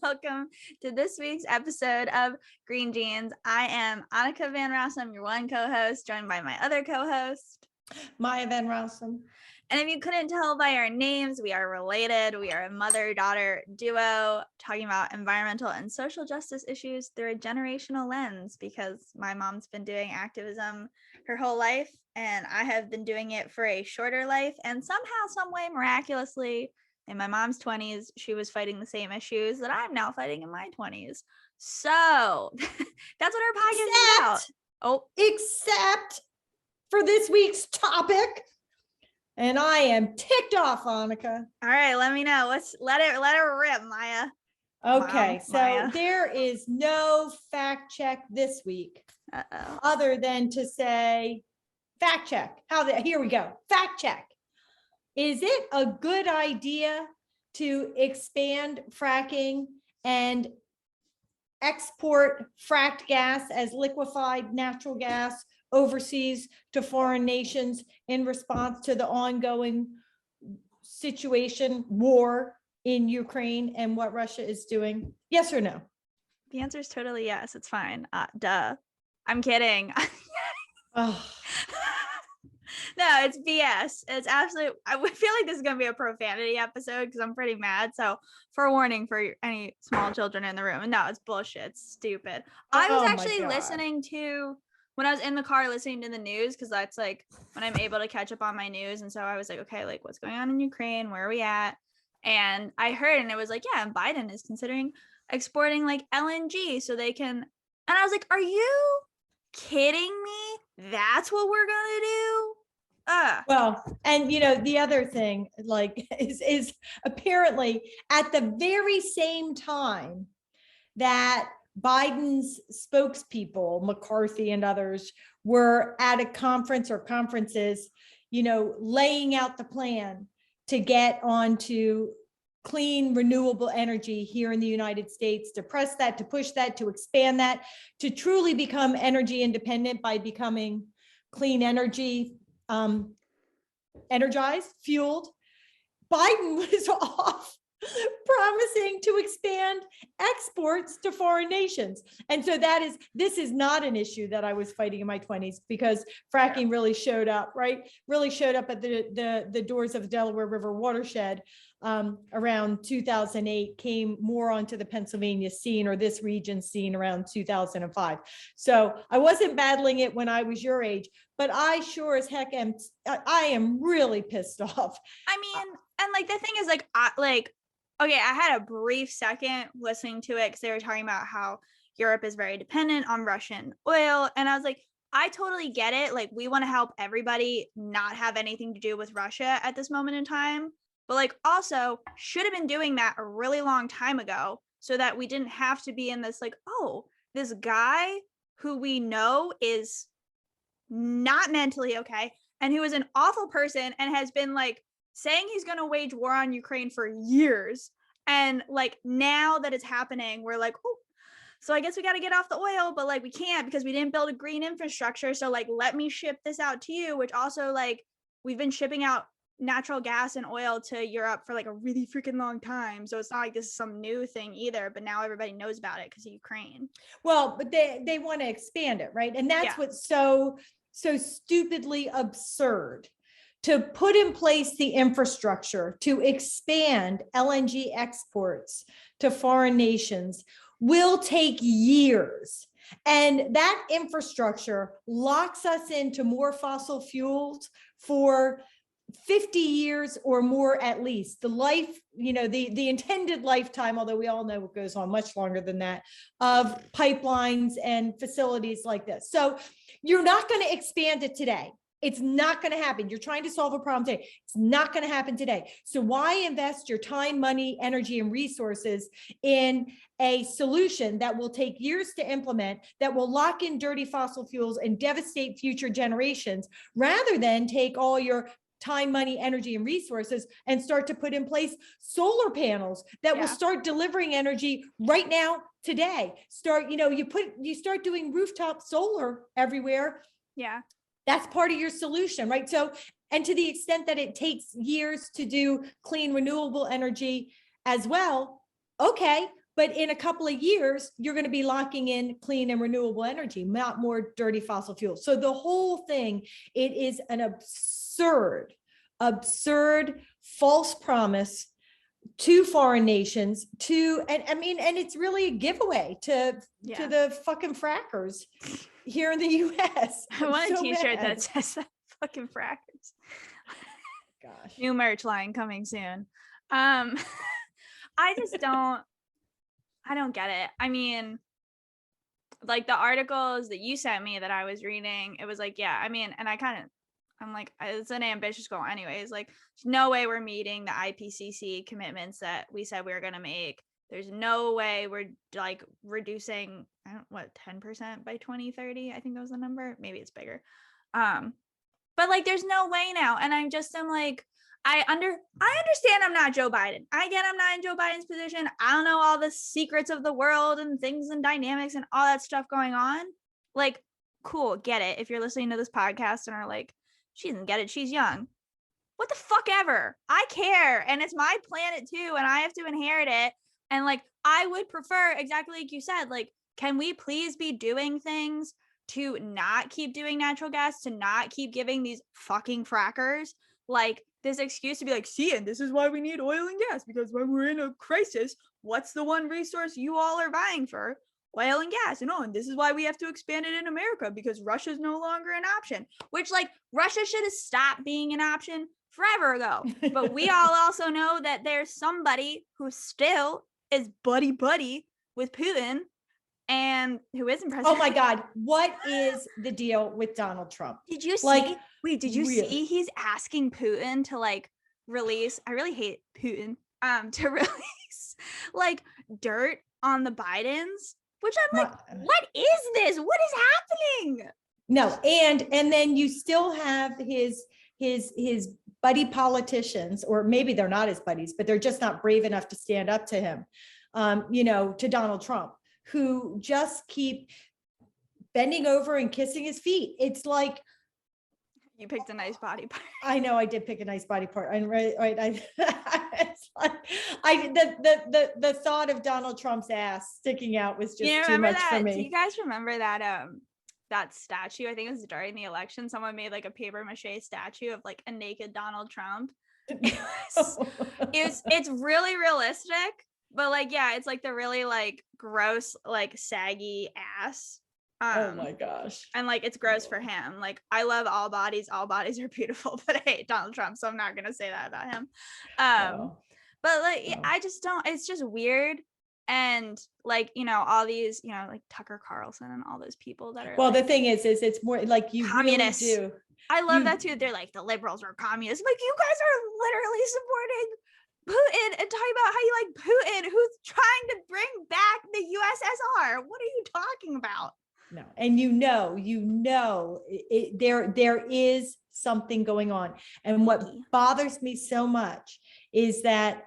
welcome to this week's episode of Green Jeans. I am Anneke Van Rossum, your one co-host, joined by my other co-host, Maya Van Rossum. And if you couldn't tell by our names, we are related. We are a mother-daughter duo talking about environmental and social justice issues through a generational lens, because my mom's been doing activism her whole life, and I have been doing it for a shorter life. And somehow, some way, miraculously, in my mom's 20s, she was fighting the same issues that I'm now fighting in my 20s. So that's what our podcast is about. Oh, except for this week's topic. And I am ticked off, Anneke. All right, let me know. Let it rip, Maya. Okay, so Maya. There is no fact check this week, other than to say, fact check. Here we go. Fact check. Is it a good idea to expand fracking and export fracked gas as liquefied natural gas overseas to foreign nations in response to the ongoing situation, war in Ukraine, and what Russia is doing? Yes or no? The answer is totally yes. It's fine. Duh. I'm kidding. Oh. No, it's BS. It's absolute. I would feel like this is gonna be a profanity episode because I'm pretty mad. So, forewarning for any small children in the room. And no, it's bullshit. It's stupid. I was actually listening to, when I was in the car listening to the news, because that's like when I'm able to catch up on my news. And so I was like, okay, like what's going on in Ukraine? Where are we at? And I heard, and it was like, yeah, Biden is considering exporting like LNG so they can. And I was like, are you kidding me? That's what we're gonna do? Well, and the other thing is apparently at the very same time that Biden's spokespeople, McCarthy and others, were at a conference or conferences, laying out the plan to get onto clean, renewable energy here in the United States, to press that, to push that, to expand that, to truly become energy independent by becoming clean energy, energized, fueled. Biden was off promising to expand exports to foreign nations. And so this is not an issue that I was fighting in my 20s, because fracking really showed up, right? Really showed up at the doors of the Delaware River watershed around 2008, came more onto the Pennsylvania scene, or this region scene, around 2005. So I wasn't battling it when I was your age, but I sure as heck I am really pissed off. I mean, and like the thing is, okay, I had a brief second listening to it because they were talking about how Europe is very dependent on Russian oil. And I was like, I totally get it. Like, we want to help everybody not have anything to do with Russia at this moment in time. But like, also should have been doing that a really long time ago, so that we didn't have to be in this like, oh, this guy who we know is not mentally okay and who is an awful person and has been like saying he's going to wage war on Ukraine for years. And like, now that it's happening, we're like, oh, so I guess we got to get off the oil, but like we can't because we didn't build a green infrastructure. So like, let me ship this out to you, which also like we've been shipping out natural gas and oil to Europe for like a really freaking long time. So it's not like this is some new thing either, but now everybody knows about it because of Ukraine. Well, but they want to expand it, right? And that's what's so stupidly absurd. To put in place the infrastructure to expand LNG exports to foreign nations will take years. And that infrastructure locks us into more fossil fuels for 50 years or more at least. The life, the intended lifetime, although we all know what goes on much longer than that, of pipelines and facilities like this. So you're not going to expand it today. It's not going to happen. You're trying to solve a problem today. It's not going to happen today. So why invest your time, money, energy, and resources in a solution that will take years to implement, that will lock in dirty fossil fuels and devastate future generations, rather than take all your time, money, energy, and resources and start to put in place solar panels that will start delivering energy right now, today. You start doing rooftop solar everywhere. Yeah. That's part of your solution, right? So, and to the extent that it takes years to do clean, renewable energy as well, okay, But in a couple of years, you're going to be locking in clean and renewable energy, not more dirty fossil fuels. So the whole thing, it is an absurd false promise to foreign nations, and it's really a giveaway to the fucking frackers here in the US. I want a t-shirt that says that, fucking frackers. Gosh. New merch line coming soon. I just I don't get it. I mean, like the articles that you sent me that I was reading, it was like, yeah, I mean, and I'm like, it's an ambitious goal anyways. Like, there's no way we're meeting the IPCC commitments that we said we were going to make. There's no way we're like reducing, 10% by 2030. I think that was the number. Maybe it's bigger. But like, there's no way now. And I'm like, I understand I'm not Joe Biden. I get I'm not in Joe Biden's position. I don't know all the secrets of the world and things and dynamics and all that stuff going on. Like, cool, get it. If you're listening to this podcast and are like, she doesn't get it, she's young. What the fuck ever? I care. And it's my planet too. And I have to inherit it. And like, I would prefer, exactly like you said, like, can we please be doing things to not keep doing natural gas, to not keep giving these fucking frackers like this excuse to be like, see, and this is why we need oil and gas, because when we're in a crisis, what's the one resource you all are vying for? Oil and gas. And this is why we have to expand it in America, because Russia's no longer an option, which like Russia should have stopped being an option forever ago. But we all also know that there's somebody who still is buddy with Putin and who isn't president. Oh my God. What is the deal with Donald Trump? Did you see? Wait, did you see he's asking Putin to like release, I really hate Putin, to release like dirt on the Bidens, which I'm like, what is this? What is happening? No, and then you still have his buddy politicians, or maybe they're not his buddies, but they're just not brave enough to stand up to him, to Donald Trump, who just keep bending over and kissing his feet. It's like, you picked a nice body part. I know I did pick a nice body part. I'm right. It's like, the thought of Donald Trump's ass sticking out was just too much for me. Do you guys remember that that statue? I think it was during the election. Someone made like a paper mache statue of like a naked Donald Trump. It's really realistic, but like, yeah, it's like the really like gross, like saggy ass. Oh my gosh. And like, it's gross for him. Like, I love all bodies are beautiful, but I hate Donald Trump, so I'm not gonna say that about him. But like, I just don't, it's just weird. And like, all these, like Tucker Carlson and all those people that are, well, like, the thing is it's more like you communists. Really do. I love that too. They're like, the liberals are communists. Like, you guys are literally supporting Putin and talking about how you like Putin, who's trying to bring back the USSR. What are you talking about? No, and there is something going on. And what bothers me so much is that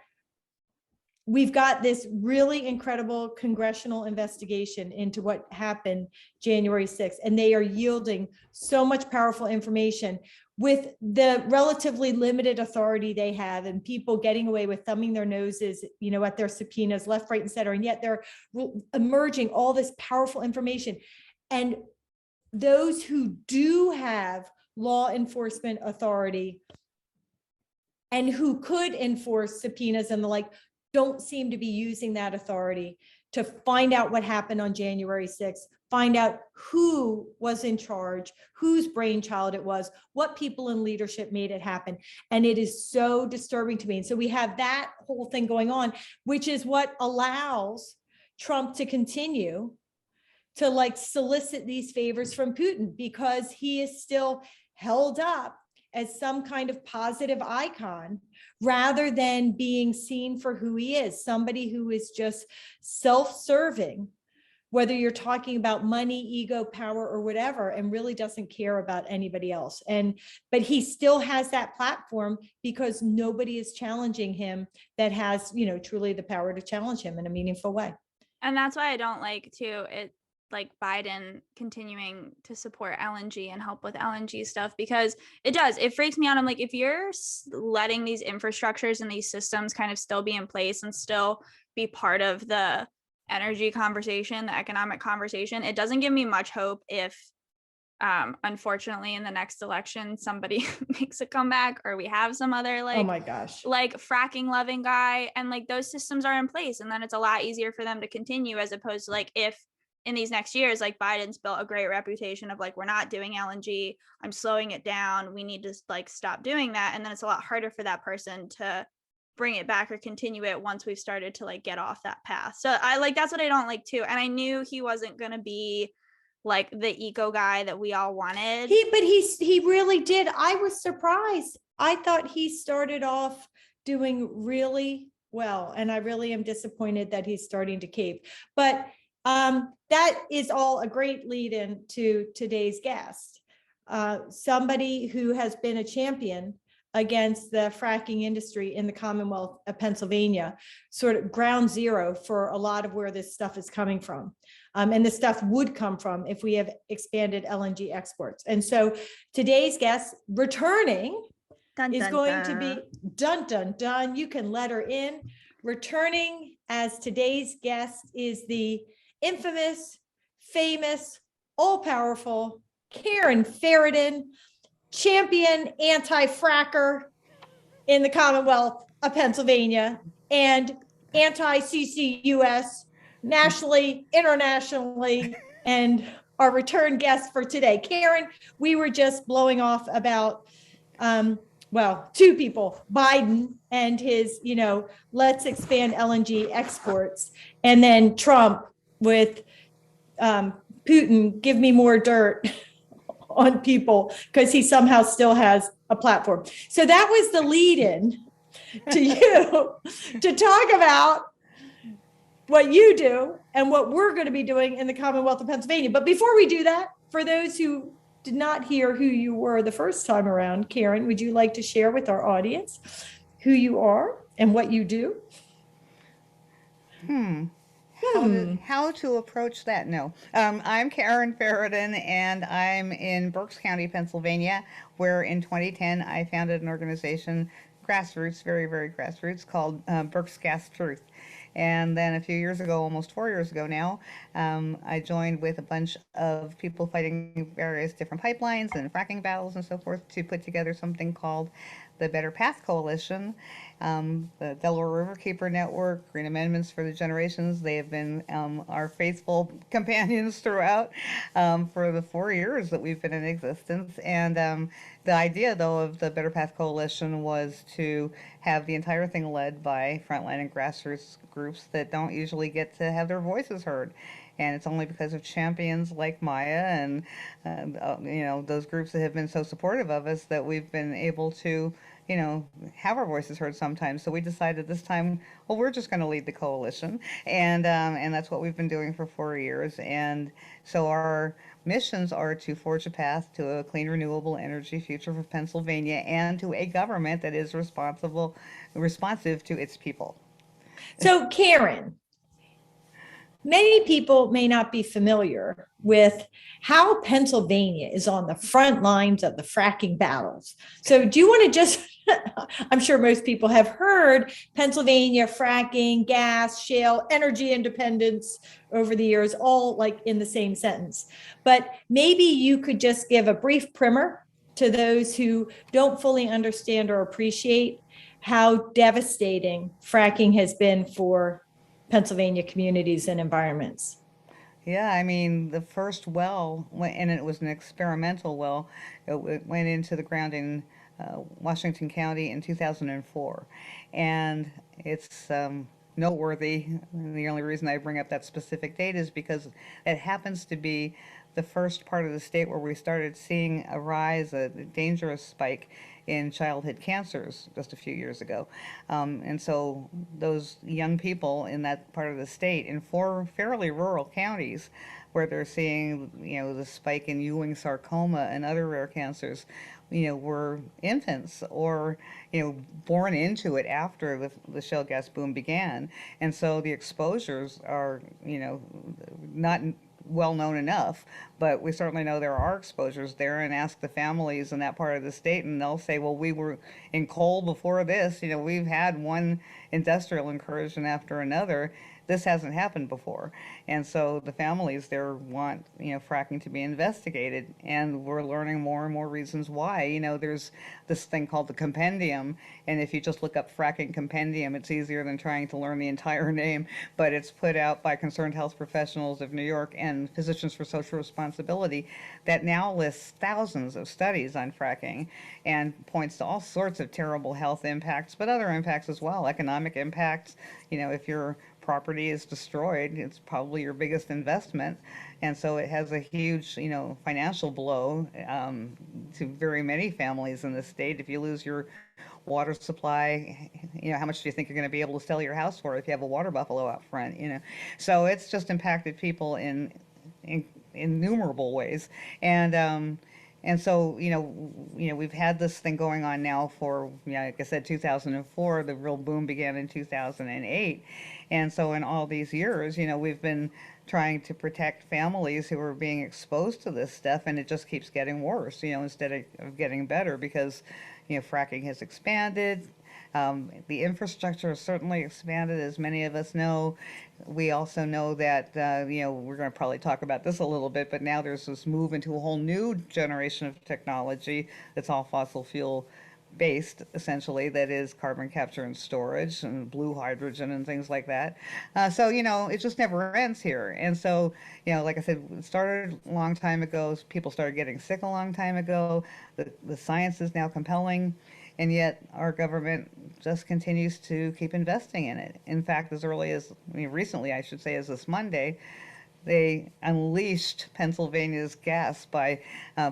we've got this really incredible congressional investigation into what happened January 6th, and they are yielding so much powerful information with the relatively limited authority they have, and people getting away with thumbing their noses, at their subpoenas left, right, and center. And yet they're emerging all this powerful information. And those who do have law enforcement authority and who could enforce subpoenas and the like don't seem to be using that authority to find out what happened on January 6th, find out who was in charge, whose brainchild it was, what people in leadership made it happen. And it is so disturbing to me. And so we have that whole thing going on, which is what allows Trump to continue to like solicit these favors from Putin, because he is still held up as some kind of positive icon rather than being seen for who he is, somebody who is just self-serving, whether you're talking about money, ego, power, or whatever, and really doesn't care about anybody else. But he still has that platform because nobody is challenging him that has, truly the power to challenge him in a meaningful way. And that's why I don't like like Biden continuing to support LNG and help with LNG stuff, because it freaks me out. I'm like, if you're letting these infrastructures and these systems kind of still be in place and still be part of the energy conversation, the economic conversation, it doesn't give me much hope if unfortunately in the next election somebody makes a comeback or we have some other Oh my gosh. like fracking loving guy, and like those systems are in place, and then it's a lot easier for them to continue, as opposed to like if in these next years like Biden's built a great reputation of like, we're not doing LNG, I'm slowing it down, we need to like stop doing that, and then it's a lot harder for that person to bring it back or continue it once we've started to like get off that path. So I like, that's what I don't like too, and I knew he wasn't going to be like the eco guy that we all wanted. He really did. I was surprised. I thought he started off doing really well, and I really am disappointed that he's starting to cape. But that is all a great lead in to today's guest. Somebody who has been a champion against the fracking industry in the Commonwealth of Pennsylvania, sort of ground zero for a lot of where this stuff is coming from. And this stuff would come from if we have expanded LNG exports. And so today's guest returning is going to be dun, dun, dun. You can let her in. Returning as today's guest is the infamous, famous, all-powerful Karen Feridun, champion anti-fracker in the Commonwealth of Pennsylvania and anti-CCUS nationally, internationally, and our return guest for today. Karen, we were just blowing off about, two people, Biden and his, let's expand LNG exports, and then Trump with Putin, give me more dirt on people because he somehow still has a platform. So that was the lead in to you to talk about what you do and what we're going to be doing in the Commonwealth of Pennsylvania. But before we do that, for those who did not hear who you were the first time around, Karen, would you like to share with our audience who you are and what you do? How to approach that? No. I'm Karen Feridun, and I'm in Berks County, Pennsylvania, where in 2010 I founded an organization, grassroots, very, very grassroots, called Berks Gas Truth. And then a few years ago, almost 4 years ago now, I joined with a bunch of people fighting various different pipelines and fracking battles and so forth to put together something called the Better Path Coalition. The Delaware Riverkeeper Network, Green Amendments for the Generations, they have been our faithful companions throughout for the 4 years that we've been in existence. And the idea, though, of the Better Path Coalition was to have the entire thing led by frontline and grassroots groups that don't usually get to have their voices heard. And it's only because of champions like Maya and those groups that have been so supportive of us that we've been able to have our voices heard sometimes. So we decided this time, well, we're just going to lead the coalition, and that's what we've been doing for 4 years. And so our missions are to forge a path to a clean, renewable energy future for Pennsylvania and to a government that is responsive to its people. So, Karen, many people may not be familiar with how Pennsylvania is on the front lines of the fracking battles. So do you want to just, I'm sure most people have heard Pennsylvania fracking, gas, shale, energy independence over the years, all like in the same sentence. But maybe you could just give a brief primer to those who don't fully understand or appreciate how devastating fracking has been for Pennsylvania communities and environments. Yeah, I mean, the first well, and it was an experimental well, it went into the ground in Washington County in 2004. And it's noteworthy. And the only reason I bring up that specific date is because it happens to be the first part of the state where we started seeing a rise, a dangerous spike in childhood cancers just a few years ago. And so those young people in that part of the state in 4 fairly rural counties where they're seeing, the spike in Ewing sarcoma and other rare cancers, were infants or, born into it after the shale gas boom began. And so the exposures are, not well known enough, but we certainly know there are exposures there, and ask the families in that part of the state and they'll say, well, we were in coal before this, we've had one industrial incursion after another. this hasn't happened before. And so the families there want, fracking to be investigated. And we're learning more and more reasons why. There's this thing called the compendium. And if you just look up fracking compendium, it's easier than trying to learn the entire name. But it's put out by Concerned Health Professionals of New York and Physicians for Social Responsibility that now lists thousands of studies on fracking and points to all sorts of terrible health impacts, but other impacts as well, economic impacts. If your property is destroyed, it's probably your biggest investment. And so it has a huge, financial blow to very many families in the state. If you lose your water supply, how much do you think you're going to be able to sell your house for if you have a water buffalo out front? So it's just impacted people in innumerable ways. And so, we've had this thing going on now for, like I said, 2004. The real boom began in 2008. And so in all these years, we've been trying to protect families who are being exposed to this stuff, and it just keeps getting worse, instead of getting better, because, fracking has expanded. The infrastructure has certainly expanded, as many of us know. We also know that, we're going to probably talk about this a little bit, but now there's this move into a whole new generation of technology that's all fossil fuel based, essentially, that is carbon capture and storage and blue hydrogen and things like that. So, it just never ends here. And so, like I said, it started a long time ago. People started getting sick a long time ago. The science is now compelling. And yet our government just continues to keep investing in it. In fact, as early as, recently, I should say, as this Monday, they unleashed Pennsylvania's gas by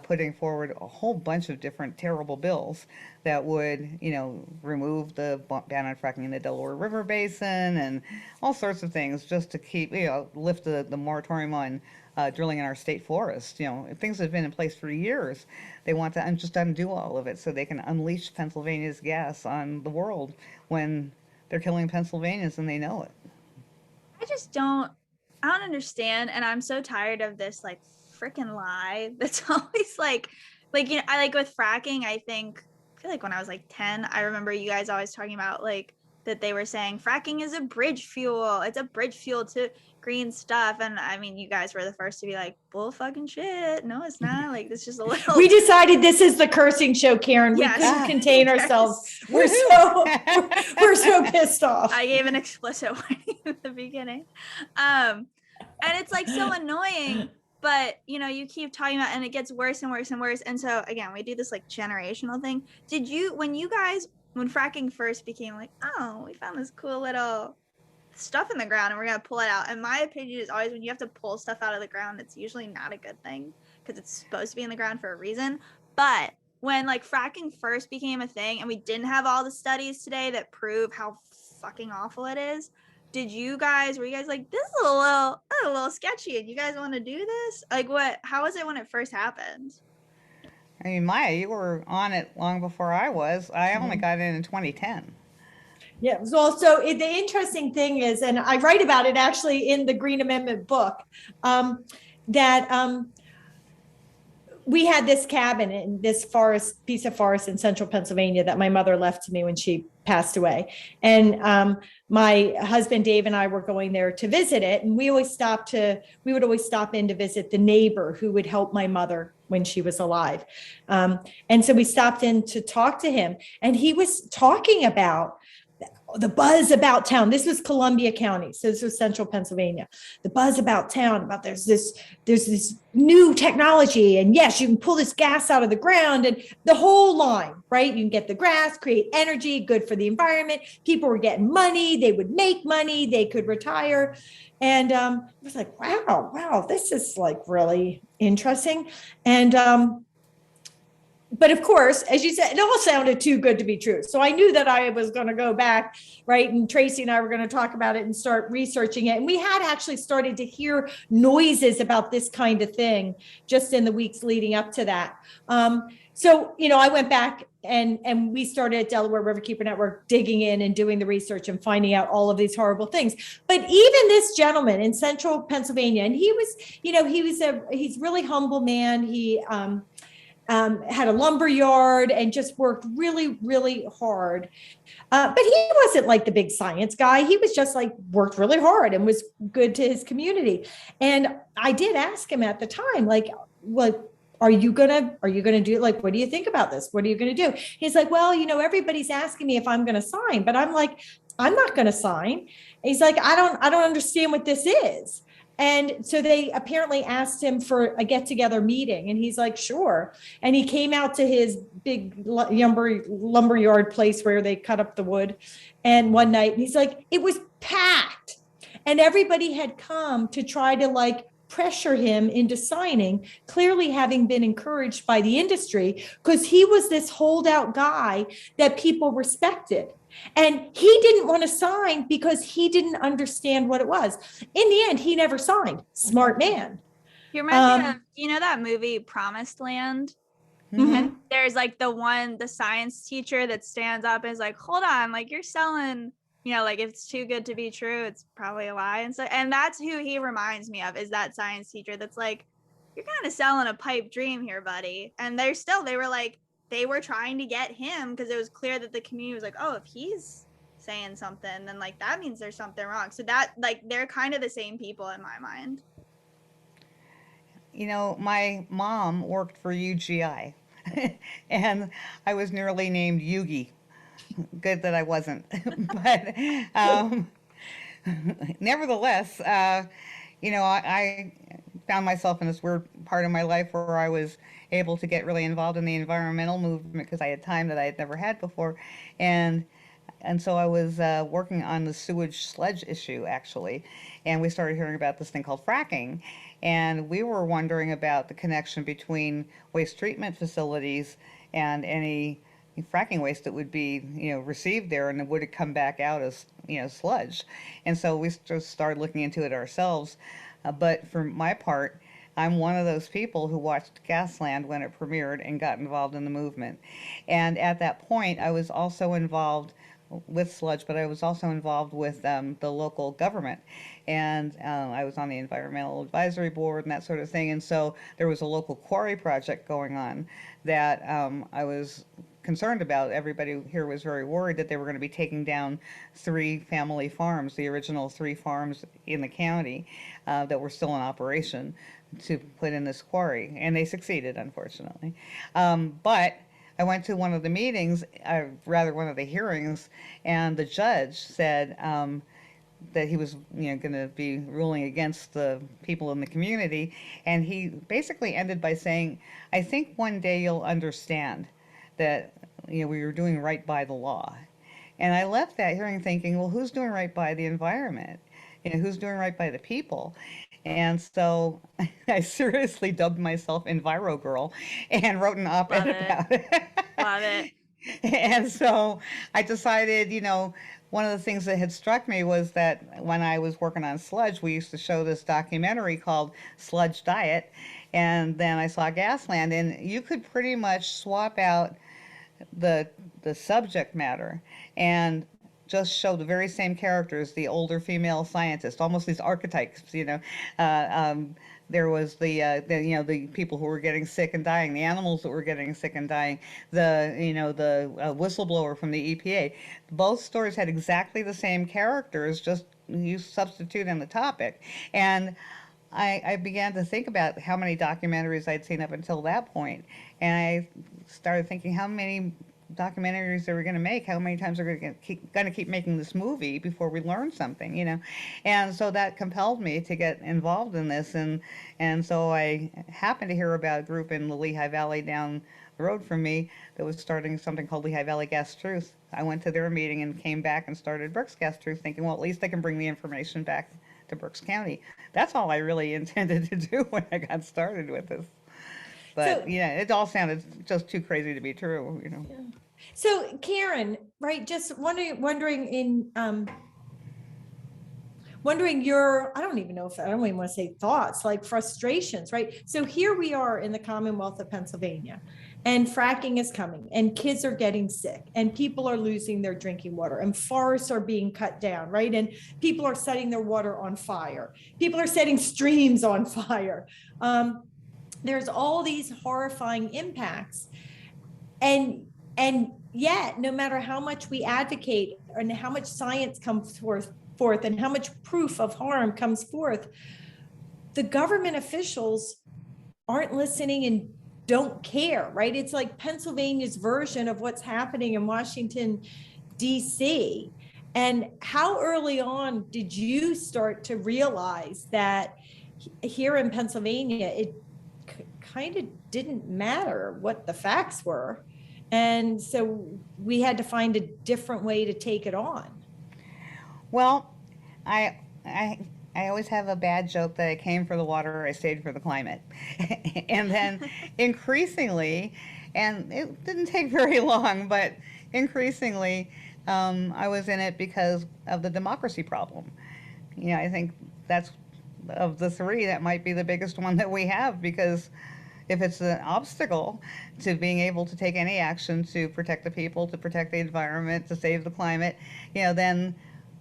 putting forward a whole bunch of different terrible bills that would, remove the ban on fracking in the Delaware River Basin and all sorts of things just to keep, lift the moratorium on drilling in our state forest. Things that have been in place for years. They want to just undo all of it so they can unleash Pennsylvania's gas on the world when they're killing Pennsylvanians and they know it. I don't understand, and I'm so tired of this like freaking lie that's always I like with fracking. I feel like when I was like 10, I remember you guys always talking about like that they were saying fracking is a bridge fuel. It's a bridge fuel to green stuff. And I mean, you guys were the first to be like, bull fucking shit. No, it's not. Like, it's just a little. We decided this is the cursing show, Karen. We couldn't contain ourselves. We're so pissed off. I gave an explicit warning at the beginning. And it's like so annoying, but you keep talking about, and it gets worse and worse and worse. And so again, we do this like generational thing. When fracking first became like, oh, we found this cool little stuff in the ground and we're going to pull it out. And my opinion is always when you have to pull stuff out of the ground, it's usually not a good thing because it's supposed to be in the ground for a reason. But when like fracking first became a thing and we didn't have all the studies today that prove how fucking awful it is, were you guys like, this is a little sketchy and you guys want to do this? Like how was it when it first happened? I mean, Maya, you were on it long before I was. I only got in 2010. Yeah. So the interesting thing is, and I write about it actually in the Green Amendment book, that we had this cabin in this piece of forest in central Pennsylvania that my mother left to me when she passed away. And my husband, Dave, and I were going there to visit it. And we would always stop in to visit the neighbor who would help my mother when she was alive. And so we stopped in to talk to him, and he was talking about the buzz about town. This was Columbia County, so this was central Pennsylvania. The buzz about town, about there's this new technology, and yes, you can pull this gas out of the ground, and the whole line, right? You can get the grass, create energy, good for the environment. People were getting money, they would make money, they could retire. And I was like, wow, this is like really interesting. And but of course, as you said, it all sounded too good to be true. So I knew that I was going to go back, right? And Tracy and I were going to talk about it and start researching it. And we had actually started to hear noises about this kind of thing just in the weeks leading up to that. So, I went back and we started at Delaware Riverkeeper Network digging in and doing the research and finding out all of these horrible things. But even this gentleman in central Pennsylvania, and he was, he's a really humble man. had a lumber yard and just worked really, really hard. But he wasn't like the big science guy. He was just like worked really hard and was good to his community. And I did ask him at the time, like, what are you gonna do? Like, what do you think about this? What are you gonna do? He's like, well, everybody's asking me if I'm gonna sign, but I'm like, I'm not gonna sign. He's like, I don't understand what this is. And so they apparently asked him for a get-together meeting, and he's like, sure. And he came out to his big lumber yard place where they cut up the wood. And one night, and he's like, it was packed. And everybody had come to try to like pressure him into signing, clearly having been encouraged by the industry, because he was this holdout guy that people respected. And he didn't want to sign because he didn't understand what it was. In the end, he never signed. Smart man. You remember, that movie Promised Land? Mm-hmm. There's like the science teacher that stands up and is like, hold on, like you're selling, like if it's too good to be true, it's probably a lie. And so, and that's who he reminds me of, is that science teacher that's like, you're kind of selling a pipe dream here, buddy. And they were trying to get him because it was clear that the community was like, oh, if he's saying something, then like that means there's something wrong. So that like they're kind of the same people in my mind. My mom worked for UGI and I was nearly named Yugi. Good that I wasn't. But nevertheless, I found myself in this weird part of my life where I was able to get really involved in the environmental movement because I had time that I had never had before. And so I was working on the sewage sludge issue, actually. And we started hearing about this thing called fracking. And we were wondering about the connection between waste treatment facilities and any fracking waste that would be, received there, and would it come back out as, sludge. And so we just started looking into it ourselves. But for my part, I'm one of those people who watched Gasland when it premiered and got involved in the movement. And at that point, I was also involved with sludge, but I was also involved with the local government. And I was on the environmental advisory board and that sort of thing. And so there was a local quarry project going on that I was concerned about. Everybody here was very worried that they were going to be taking down 3 family farms, the original 3 farms in the county that were still in operation, to put in this quarry. And they succeeded, unfortunately. But I went to one of the meetings, one of the hearings, and the judge said that he was, going to be ruling against the people in the community. And he basically ended by saying, I think one day you'll understand that, we were doing right by the law. And I left that hearing thinking, well, who's doing right by the environment? Who's doing right by the people? And so I seriously dubbed myself Enviro Girl and wrote an op-ed about it. Love it. And so I decided, one of the things that had struck me was that when I was working on sludge, we used to show this documentary called Sludge Diet. And then I saw Gasland, and you could pretty much swap out the subject matter and just show the very same characters, the older female scientist, almost these archetypes, there was the people who were getting sick and dying, the animals that were getting sick and dying, the whistleblower from the EPA. Both stories had exactly the same characters, just you substitute in the topic. And I began to think about how many documentaries I'd seen up until that point. And I started thinking, how many documentaries are we going to make? How many times are we going to keep making this movie before we learn something, And so that compelled me to get involved in this. And so I happened to hear about a group in the Lehigh Valley down the road from me that was starting something called Lehigh Valley Gas Truth. I went to their meeting and came back and started Berks Gas Truth, thinking, well, at least I can bring the information back to Berks County. That's all I really intended to do when I got started with this. But it all sounded just too crazy to be true, Yeah. So Karen, right? Just wondering your, I don't even want to say thoughts, like frustrations, right? So here we are in the Commonwealth of Pennsylvania, and fracking is coming, and kids are getting sick, and people are losing their drinking water, and forests are being cut down, right? And people are setting their water on fire. People are setting streams on fire. there's all these horrifying impacts. And yet, no matter how much we advocate and how much science comes forth and how much proof of harm comes forth, the government officials aren't listening and don't care, right? It's like Pennsylvania's version of what's happening in Washington, D.C. And how early on did you start to realize that here in Pennsylvania, it kind of didn't matter what the facts were? And so we had to find a different way to take it on. Well, I always have a bad joke that I came for the water, I stayed for the climate. And then increasingly, and it didn't take very long, but increasingly, I was in it because of the democracy problem. You know, I think that's, of the three, that might be the biggest one that we have, because if it's an obstacle to being able to take any action to protect the people, to protect the environment, to save the climate, you know, then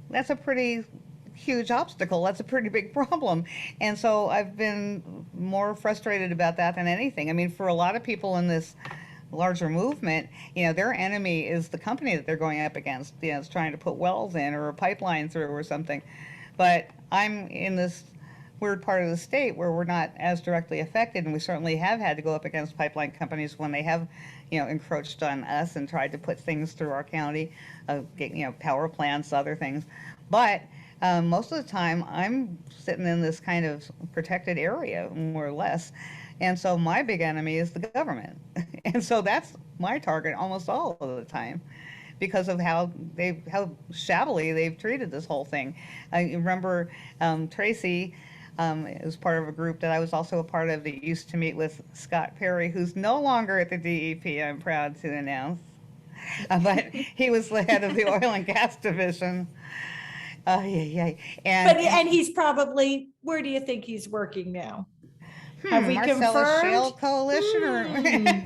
that's a pretty huge obstacle. That's a pretty big problem. And so I've been more frustrated about that than anything. I mean, for a lot of people in this larger movement, you know, their enemy is the company that they're going up against. You know, it's trying to put wells in or a pipeline through or something. But I'm in this weird part of the state where we're not as directly affected, and we certainly have had to go up against pipeline companies when they have, you know, encroached on us and tried to put things through our county, you know, power plants, other things. But most of the time, I'm sitting in this kind of protected area, more or less. And so my big enemy is the government. And so that's my target almost all of the time, because of how shabbily they've treated this whole thing. I remember Tracy was part of a group that I was also a part of that used to meet with Scott Perry, who's no longer at the DEP, I'm proud to announce. But he was the head of the oil and gas division. Yeah. And he's probably, where do you think he's working now? Have we Marcellus confirmed? Shale Coalition or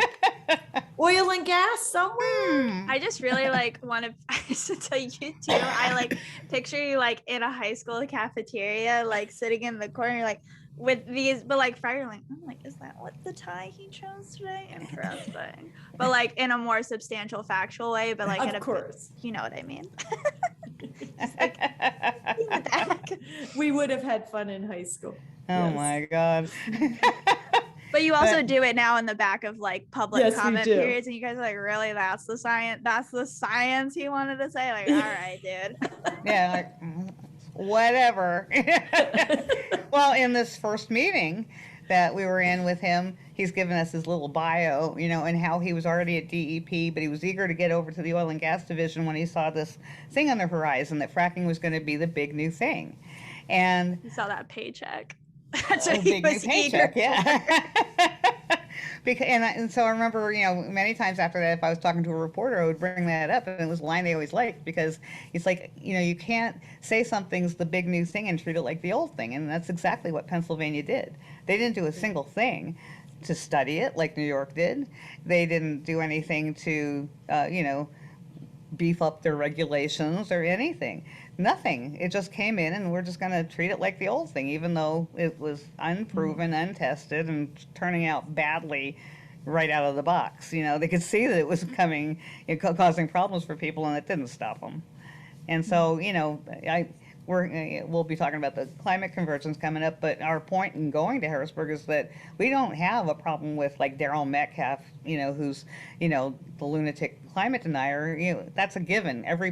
oil and gas somewhere? I just really want to tell you too. I picture you in a high school cafeteria, sitting in the corner, with these, but Feridun, I'm is that what the tie he chose today? Interesting. But in a more substantial, factual way, but of course, you know what I mean. We would have had fun in high school. Oh yes. My God. But you also do it now in the back of public comment periods, and you guys are really, that's the science he wanted to say? All right, dude. Yeah, whatever. Well, in this first meeting that we were in with him, he's given us his little bio, and how he was already at DEP, but he was eager to get over to the oil and gas division when he saw this thing on the horizon, that fracking was going to be the big new thing. And he saw that paycheck. That's what he was paycheck, yeah. And so I remember, many times after that, if I was talking to a reporter, I would bring that up, and it was a line they always liked, because it's you can't say something's the big new thing and treat it like the old thing, and that's exactly what Pennsylvania did. They didn't do a single thing to study it like New York did. They didn't do anything to, beef up their regulations or anything. Nothing. It just came in, and we're just going to treat it like the old thing, even though it was unproven, untested, and turning out badly right out of the box. They could see that it was coming, causing problems for people, and it didn't stop them. And so, we'll be talking about the climate convergence coming up, but our point in going to Harrisburg is that we don't have a problem with Daryl Metcalf, who's, the lunatic climate denier. That's a given. Every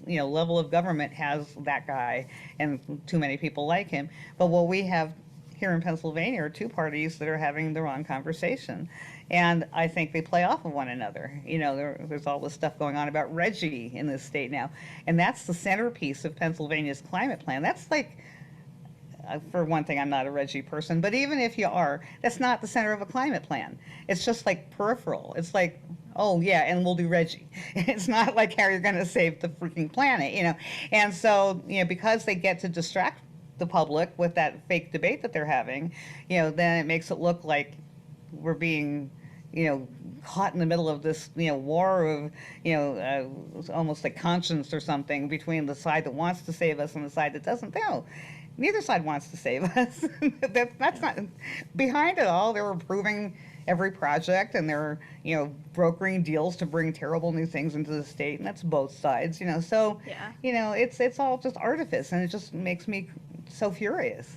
level of government has that guy, and too many people like him. But what we have here in Pennsylvania are two parties that are having the wrong conversation. And I think they play off of one another. There's all this stuff going on about RGGI in this state now. And that's the centerpiece of Pennsylvania's climate plan. That's for one thing, I'm not a RGGI person, but even if you are, that's not the center of a climate plan. It's just peripheral. It's oh yeah, and we'll do RGGI. It's not how you're going to save the freaking planet, And so, because they get to distract the public with that fake debate that they're having, then it makes it look like we're being, caught in the middle of this, war of, almost like conscience or something between the side that wants to save us and the side that doesn't. No, neither side wants to save us. That's not behind it all. They're approving every project, and they're, brokering deals to bring terrible new things into the state, and that's both sides. So, it's all just artifice, and it just makes me so furious.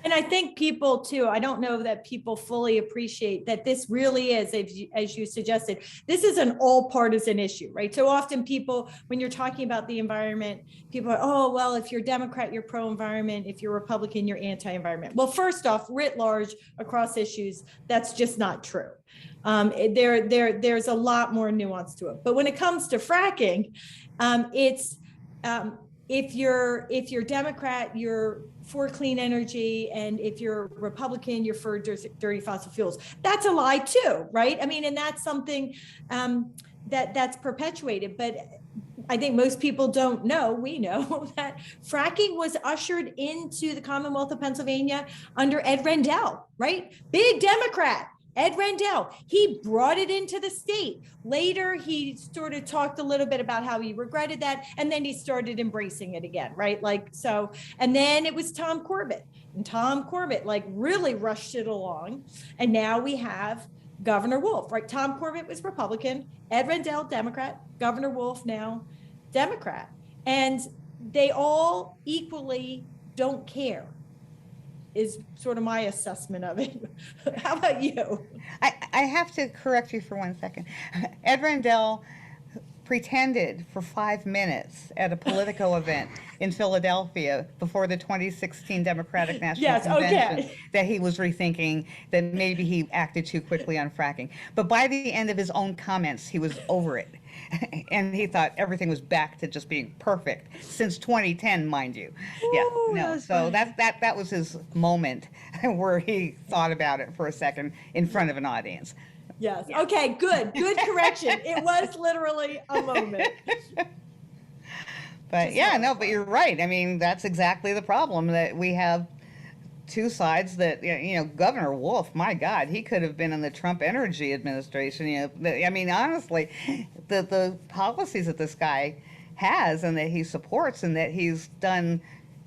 And I think people too, I don't know that people fully appreciate that this really is, as you suggested, this is an all partisan issue, right? So often people, when you're talking about the environment, people are, oh, well, if you're Democrat, you're pro-environment. If you're Republican, you're anti-environment. Well, first off, writ large across issues, that's just not true. There's a lot more nuance to it. But when it comes to fracking, if you're Democrat, you're for clean energy, and if you're Republican, you're for dirty fossil fuels. That's a lie too, right? I mean, and that's something that's perpetuated. But I think most people don't know, we know, that fracking was ushered into the Commonwealth of Pennsylvania under Ed Rendell, right? Big Democrat. Ed Rendell, he brought it into the state. Later, he sort of talked a little bit about how he regretted that, and then he started embracing it again, right? And then it was Tom Corbett, and Tom Corbett really rushed it along. And now we have Governor Wolf, right? Tom Corbett was Republican, Ed Rendell, Democrat, Governor Wolf now Democrat. And they all equally don't care, is sort of my assessment of it. How about you? I have to correct you for 1 second. Ed Rendell pretended for 5 minutes at a Politico event in Philadelphia before the 2016 Democratic National Convention that he was rethinking, that maybe he acted too quickly on fracking. But by the end of his own comments, he was over it. And he thought everything was back to just being perfect since 2010, mind you. So that was his moment where he thought about it for a second in front of an audience. Yes. Yeah. Okay, good correction. It was literally a moment. But but you're right. I mean, that's exactly the problem, that we have two sides that, Governor Wolf, my God, he could have been in the Trump energy administration. I mean, honestly, the policies that this guy has and that he supports and that he's done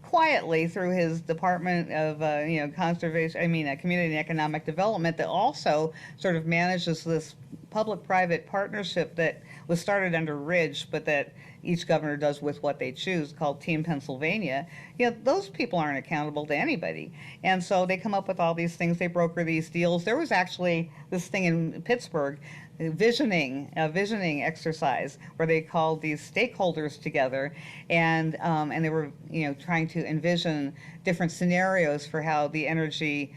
quietly through his Department of Community and Economic Development, that also sort of manages this public-private partnership that was started under Ridge, but that each governor does with what they choose, called Team Pennsylvania. Those people aren't accountable to anybody. And so they come up with all these things, they broker these deals. There was actually this thing in Pittsburgh, a visioning exercise where they called these stakeholders together, and they were trying to envision different scenarios for how the energy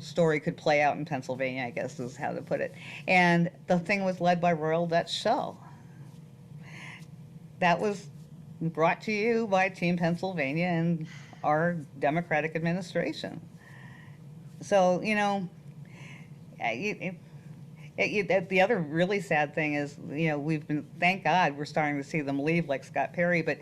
story could play out in Pennsylvania, I guess is how to put it. And the thing was led by Royal Dutch Shell. That was brought to you by Team Pennsylvania and our Democratic administration. So, the other really sad thing is, thank God we're starting to see them leave, like Scott Perry, but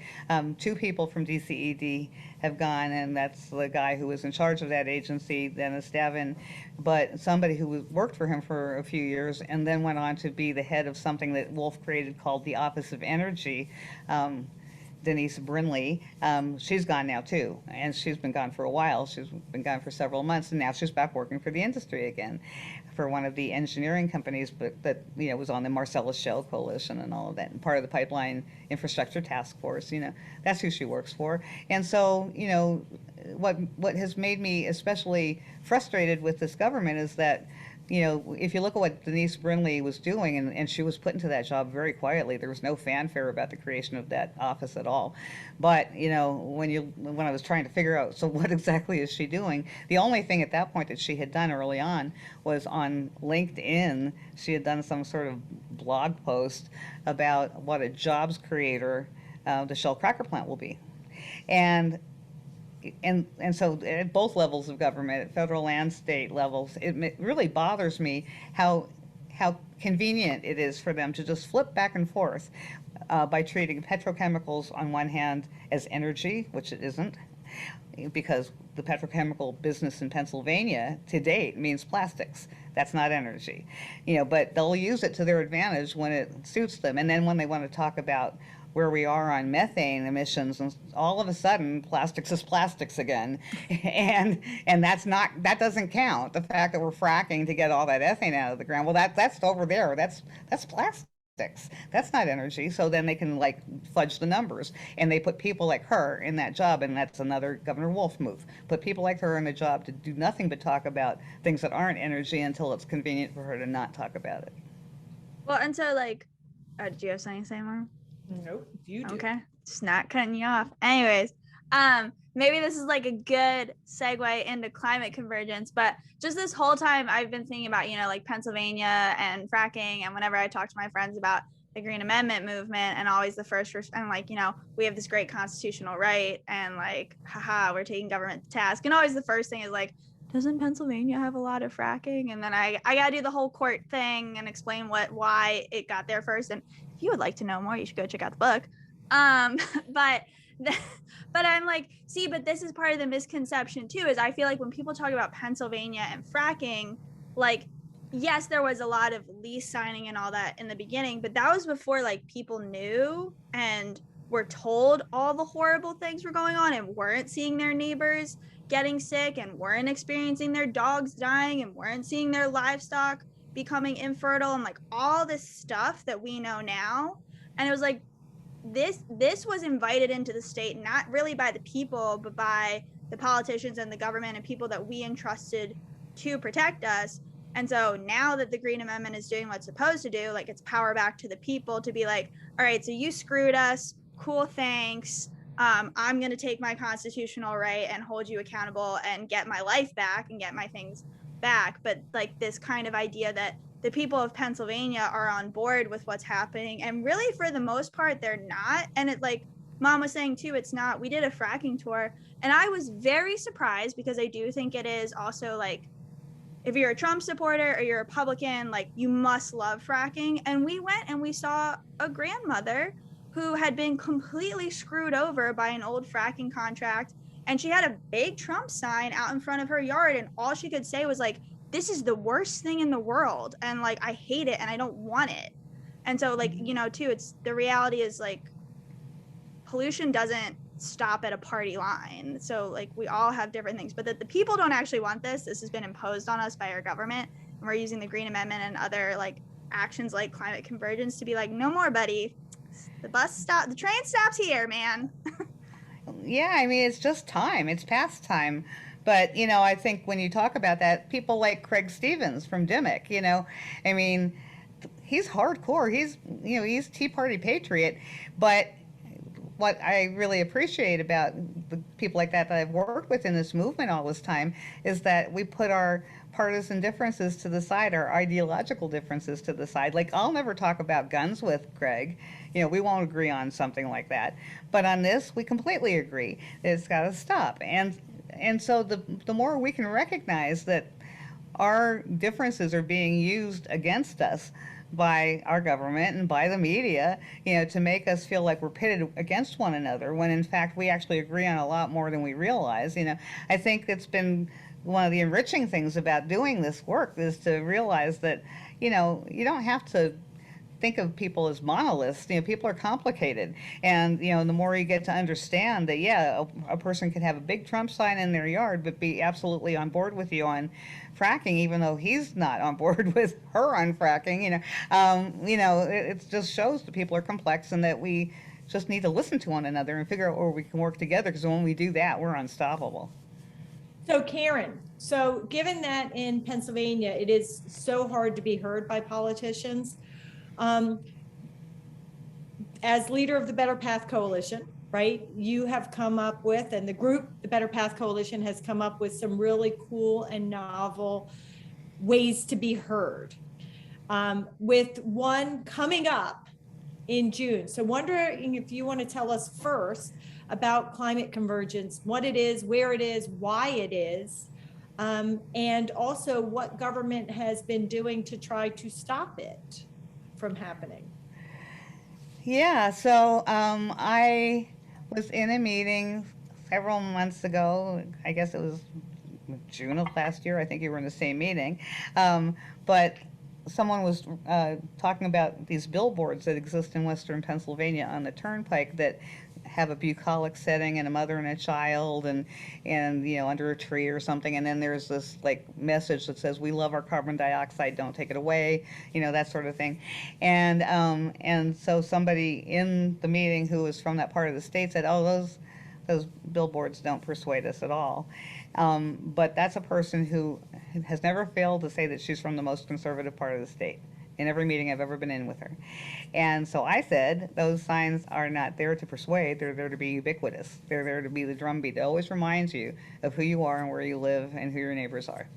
2 people from DCED have gone, and that's the guy who was in charge of that agency, Dennis Davin, but somebody who worked for him for a few years and then went on to be the head of something that Wolf created called the Office of Energy. Denise Brinley, she's gone now too, and she's been gone for a while. She's been gone for several months, and now she's back working for the industry again, for one of the engineering companies, but that was on the Marcellus Shale Coalition and all of that, and part of the Pipeline Infrastructure Task Force. That's who she works for. And so, what has made me especially frustrated with this government is that, if you look at what Denise Brinley was doing, and she was put into that job very quietly, there was no fanfare about the creation of that office at all. But, when I was trying to figure out, so what exactly is she doing? The only thing at that point that she had done early on was on LinkedIn. She had done some sort of blog post about what a jobs creator the Shell cracker plant will be. And so at both levels of government, at federal and state levels, it really bothers me how convenient it is for them to just flip back and forth by treating petrochemicals on one hand as energy, which it isn't, because the petrochemical business in Pennsylvania to date means plastics. That's not energy, but they'll use it to their advantage when it suits them. And then when they want to talk about where we are on methane emissions, and all of a sudden plastics is plastics again. and that doesn't count. The fact that we're fracking to get all that ethane out of the ground, well, that's over there. That's plastics. That's not energy. So then they can fudge the numbers, and they put people like her in that job, and that's another Governor Wolf move. Put people like her in a job to do nothing but talk about things that aren't energy until it's convenient for her to not talk about it. Well, and so do you have something to say, Mom? Nope, you do. Okay, just not cutting you off. Anyways, maybe this is a good segue into climate convergence, but just this whole time I've been thinking about, Pennsylvania and fracking, and whenever I talk to my friends about the Green Amendment movement, and always the first, and we have this great constitutional right, and haha, we're taking government to task, and always the first thing is doesn't Pennsylvania have a lot of fracking? And then I gotta do the whole court thing and explain why it got there first. And if you would like to know more, you should go check out the book. But I'm see, but this is part of the misconception too, is I feel when people talk about Pennsylvania and fracking, yes, there was a lot of lease signing and all that in the beginning, but that was before people knew and were told all the horrible things were going on, and weren't seeing their neighbors getting sick, and weren't experiencing their dogs dying, and weren't seeing their livestock becoming infertile, and all this stuff that we know now. And it was this was invited into the state, not really by the people, but by the politicians and the government and people that we entrusted to protect us. And so now that the Green Amendment is doing what's supposed to do, it's power back to the people to be all right, so you screwed us, cool, thanks. I'm going to take my constitutional right and hold you accountable and get my life back and get my things back. But this kind of idea that the people of Pennsylvania are on board with what's happening, and really for the most part they're not. And it Mom was saying too, it's not. We did a fracking tour, and I was very surprised, because I do think it is also if you're a Trump supporter or you're a Republican, you must love fracking. And we went and we saw a grandmother who had been completely screwed over by an old fracking contract. And she had a big Trump sign out in front of her yard, and all she could say was this is the worst thing in the world, and I hate it and I don't want it. And so too, it's the reality is pollution doesn't stop at a party line. So we all have different things, but that the people don't actually want this. This has been imposed on us by our government, and we're using the Green Amendment and other actions like climate convergence to be no more, buddy. The train stops here, man. Yeah, I mean, it's just time. It's past time. But, I think when you talk about that, people like Craig Stevens from Dimmock, I mean, he's hardcore. He's Tea Party patriot. But what I really appreciate about the people like that I've worked with in this movement all this time is that we put our partisan differences to the side, our ideological differences to the side. I'll never talk about guns with Craig. We won't agree on something like that. But on this, we completely agree. It's got to stop. And so the more we can recognize that our differences are being used against us by our government and by the media, to make us feel like we're pitted against one another, when in fact we actually agree on a lot more than we realize. I think it's been one of the enriching things about doing this work is to realize that, you don't have to think of people as monoliths. People are complicated. And, the more you get to understand that, yeah, a person can have a big Trump sign in their yard, but be absolutely on board with you on fracking, even though he's not on board with her on fracking, it just shows that people are complex, and that we just need to listen to one another and figure out where we can work together, because when we do that, we're unstoppable. So Karen, given that in Pennsylvania, it is so hard to be heard by politicians, as leader of the Better Path Coalition, right, you have come up with, and the group, the Better Path Coalition, has come up with some really cool and novel ways to be heard, with one coming up in June. So wondering if you want to tell us first about climate convergence, what it is, where it is, why it is, and also what government has been doing to try to stop it from happening. Yeah, so I was in a meeting several months ago, I guess it was June of last year, I think you were in the same meeting, but someone was talking about these billboards that exist in western Pennsylvania on the turnpike that have a bucolic setting and a mother and a child and you know, under a tree or something, and then there's this like message that says we love our carbon dioxide, don't take it away, you know, that sort of thing. And so somebody in the meeting who was from that part of the state said, oh, those billboards don't persuade us at all. But that's a person who has never failed to say that she's from the most conservative part of the state in every meeting I've ever been in with her. And so I said, those signs are not there to persuade, they're there to be ubiquitous. They're there to be the drumbeat. It always reminds you of who you are and where you live and who your neighbors are.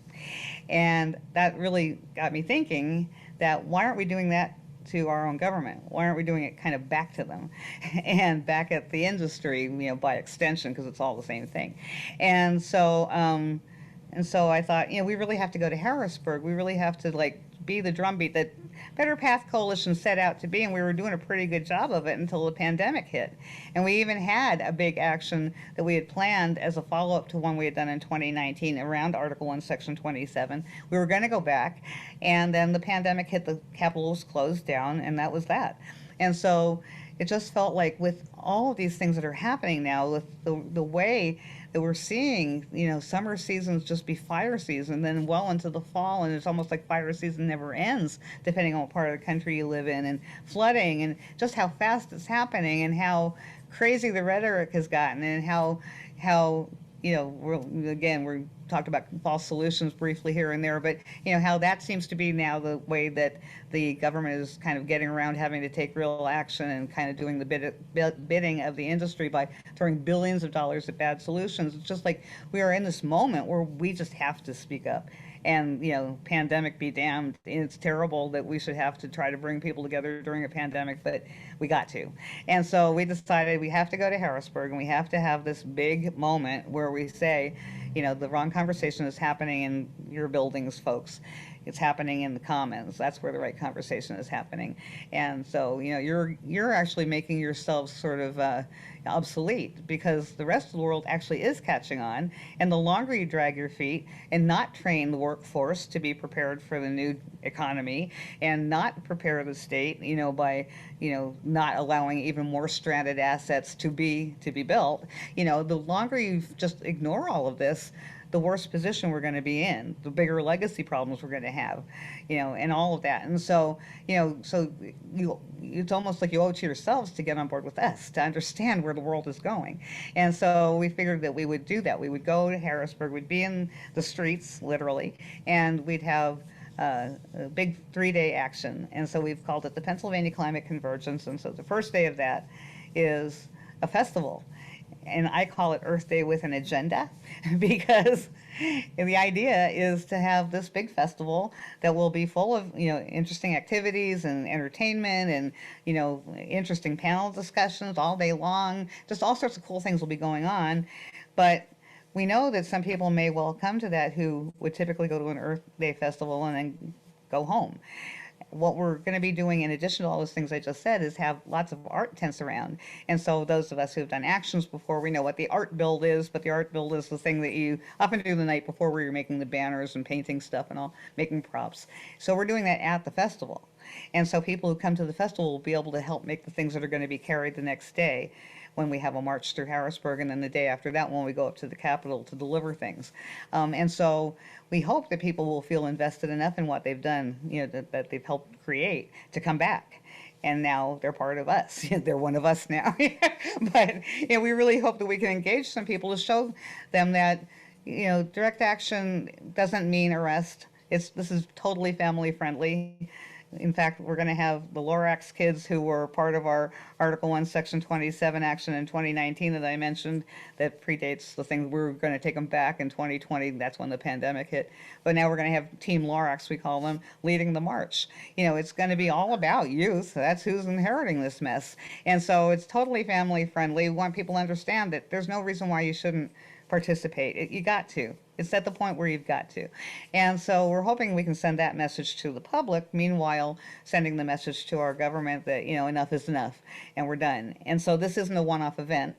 And that really got me thinking that why aren't we doing that to our own government? Why aren't we doing it kind of back to them and back at the industry, you know, by extension, because it's all the same thing. And so I thought, you know, we really have to go to Harrisburg. We really have to like be the drumbeat that Better Path Coalition set out to be, and we were doing a pretty good job of it until the pandemic hit. And we even had a big action that we had planned as a follow-up to one we had done in 2019 around Article 1, Section 27. We were going to go back, and then the pandemic hit, the Capitol was closed down, and that was that. And so it just felt like with all of these things that are happening now, with the way that we're seeing, you know, summer seasons just be fire season, then well into the fall, and it's almost like fire season never ends, depending on what part of the country you live in, and flooding, and just how fast it's happening, and how crazy the rhetoric has gotten, and how you know, we're talked about false solutions briefly here and there, but you know how that seems to be now the way that the government is kind of getting around having to take real action and kind of doing the bidding of the industry by throwing billions of dollars at bad solutions. It's just like we are in this moment where we just have to speak up. And, you know, pandemic be damned. It's terrible that we should have to try to bring people together during a pandemic, but we got to. And so we decided we have to go to Harrisburg and we have to have this big moment where we say, you know, the wrong conversation is happening in your buildings, folks. It's happening in the commons. That's where the right conversation is happening. And so, you know, you're actually making yourselves sort of obsolete, because the rest of the world actually is catching on. And the longer you drag your feet and not train the workforce to be prepared for the new economy, and not prepare the state, you know, by, you know, not allowing even more stranded assets to be built, you know, the longer you just ignore all of this, the worse position we're going to be in, the bigger legacy problems we're going to have, you know, and all of that. And so, you know, it's almost like you owe it to yourselves to get on board with us, to understand where the world is going. And so we figured that we would do that. We would go to Harrisburg, we'd be in the streets, literally, and we'd have a big 3-day action. And so we've called it the Pennsylvania Climate Convergence. And so the first day of that is a festival. And I call it Earth Day with an Agenda, because the idea is to have this big festival that will be full of, you know, interesting activities and entertainment and, you know, interesting panel discussions all day long. Just all sorts of cool things will be going on. But we know that some people may well come to that who would typically go to an Earth Day festival and then go home. What we're going to be doing in addition to all those things I just said is have lots of art tents around. And so those of us who've done actions before, we know what the art build is, but the art build is the thing that you often do the night before, where you're making the banners and painting stuff and all, making props. So we're doing that at the festival. And so people who come to the festival will be able to help make the things that are going to be carried the next day, when we have a march through Harrisburg, and then the day after that when we go up to the Capitol to deliver things. And so we hope that people will feel invested enough in what they've done, you know, that they've helped create, to come back. And now they're part of us. They're one of us now. But you know, we really hope that we can engage some people to show them that, you know, direct action doesn't mean arrest. This is totally family friendly. In fact, we're going to have the Lorax kids who were part of our Article 1, Section 27 action in 2019 that I mentioned, that predates the thing. We were going to take them back in 2020. That's when the pandemic hit. But now we're going to have Team Lorax, we call them, leading the march. You know, it's going to be all about youth. That's who's inheriting this mess. And so it's totally family friendly. We want people to understand that there's no reason why you shouldn't participate. You got to. It's at the point where you've got to. And so we're hoping we can send that message to the public, meanwhile sending the message to our government that, you know, enough is enough and we're done. And so this isn't a one-off event.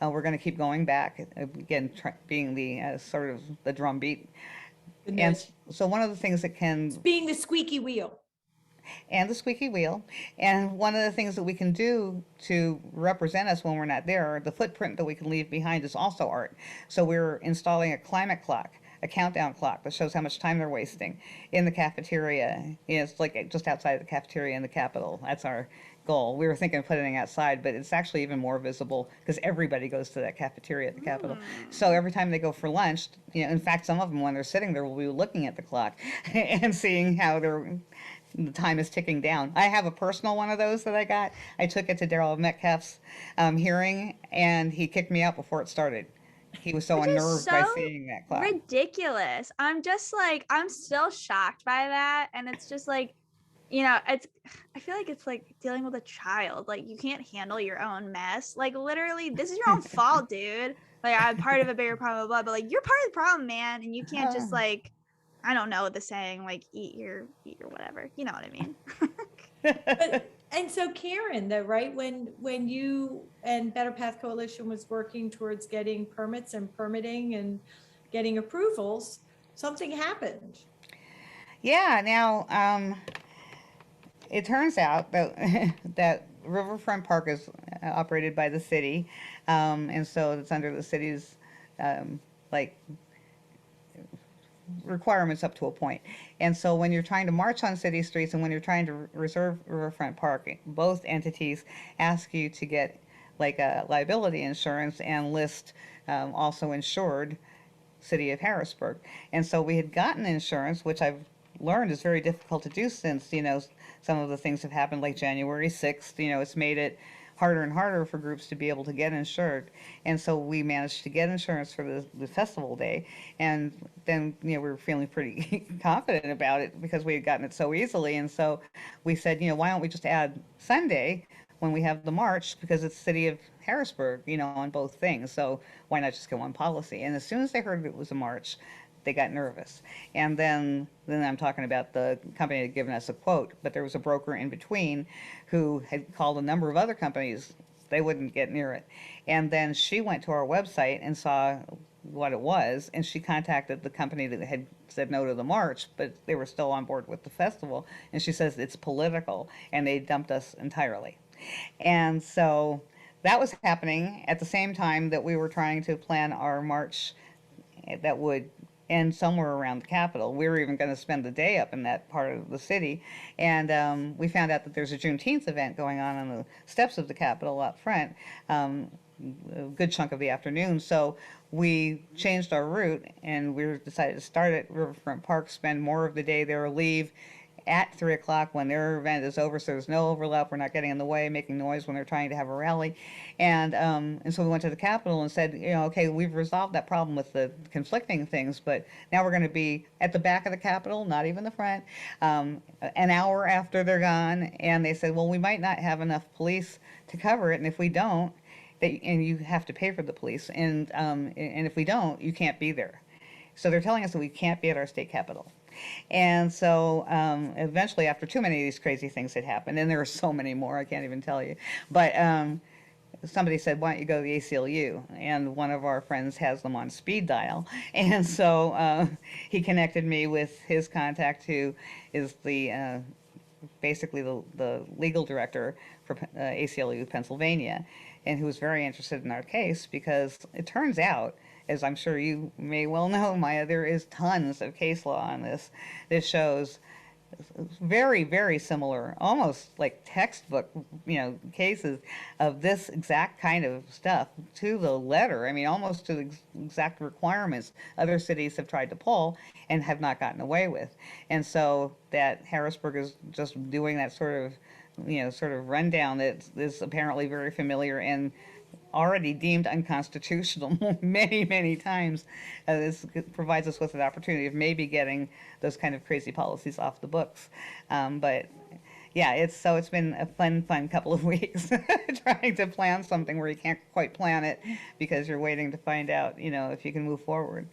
We're going to keep going back, again, being the sort of the drumbeat. And so one of the things that can being the squeaky wheel. And the squeaky wheel. And one of the things that we can do to represent us when we're not there, the footprint that we can leave behind is also art. So we're installing a climate clock, a countdown clock that shows how much time they're wasting in the cafeteria. It's like just outside the cafeteria in the Capitol. That's our goal. We were thinking of putting it outside, but it's actually even more visible because everybody goes to that cafeteria at the Capitol. So every time they go for lunch, in fact, some of them, when they're sitting there, will be looking at the clock and seeing how the time is ticking down. I have a personal one of those that I got. I took it to Darrell Metcalf's hearing, and he kicked me out before it started. He was so unnerved by seeing that clock. Ridiculous. I'm just like, I'm still shocked by that. And it's just like, I feel like it's like dealing with a child. Like, you can't handle your own mess. Like, literally, this is your own fault, dude. Like, I'm part of a bigger problem, blah, blah, but like, you're part of the problem, man. And you can't just like, I don't know the saying, like, eat your whatever. You know what I mean? And so Karen, though, right, when you and Better Path Coalition was working towards getting permits and permitting and getting approvals, something happened. Yeah. Now, it turns out that that Riverfront Park is operated by the city, and so it's under the city's like requirements up to a point. And so when you're trying to march on city streets and when you're trying to reserve Riverfront Park, both entities ask you to get like a liability insurance and list also insured city of Harrisburg. And so we had gotten insurance, which I've learned is very difficult to do since, some of the things have happened like January 6th, it's made it harder and harder for groups to be able to get insured. And so we managed to get insurance for the festival day. And then, we were feeling pretty confident about it because we had gotten it so easily. And so we said, why don't we just add Sunday when we have the march, because it's city of Harrisburg, on both things. So why not just get one policy? And as soon as they heard it was a march, they got nervous. And then I'm talking about the company that had given us a quote, but there was a broker in between who had called a number of other companies. They wouldn't get near it. And then she went to our website and saw what it was, and she contacted the company that had said no to the march, but they were still on board with the festival. And she says it's political, and they dumped us entirely. And so that was happening at the same time that we were trying to plan our march that would end somewhere around the Capitol. We were even going to spend the day up in that part of the city. And we found out that there's a Juneteenth event going on the steps of the Capitol up front, a good chunk of the afternoon. So we changed our route and we decided to start at Riverfront Park, spend more of the day there, leave at 3 o'clock when their event is over, so there's no overlap. We're not getting in the way, making noise when they're trying to have a rally. And so we went to the Capitol and said, okay, we've resolved that problem with the conflicting things, but now we're going to be at the back of the Capitol, not even the front, an hour after they're gone. And they said, well, we might not have enough police to cover it, and if we don't, and you have to pay for the police, and if we don't, you can't be there. So they're telling us that we can't be at our state capitol. And so eventually, after too many of these crazy things had happened, and there are so many more, I can't even tell you, but somebody said, why don't you go to the ACLU? And one of our friends has them on speed dial. And so he connected me with his contact, who is the basically the legal director for ACLU Pennsylvania, and who was very interested in our case because it turns out, as I'm sure you may well know, Maya, there is tons of case law on this. This shows very, very similar, almost like textbook, cases of this exact kind of stuff to the letter. I mean, almost to the exact requirements other cities have tried to pull and have not gotten away with. And so that Harrisburg is just doing that sort of rundown that is apparently very familiar and already deemed unconstitutional many, many times. This provides us with an opportunity of maybe getting those kind of crazy policies off the books. But yeah, it's been a fun couple of weeks trying to plan something where you can't quite plan it because you're waiting to find out, if you can move forward.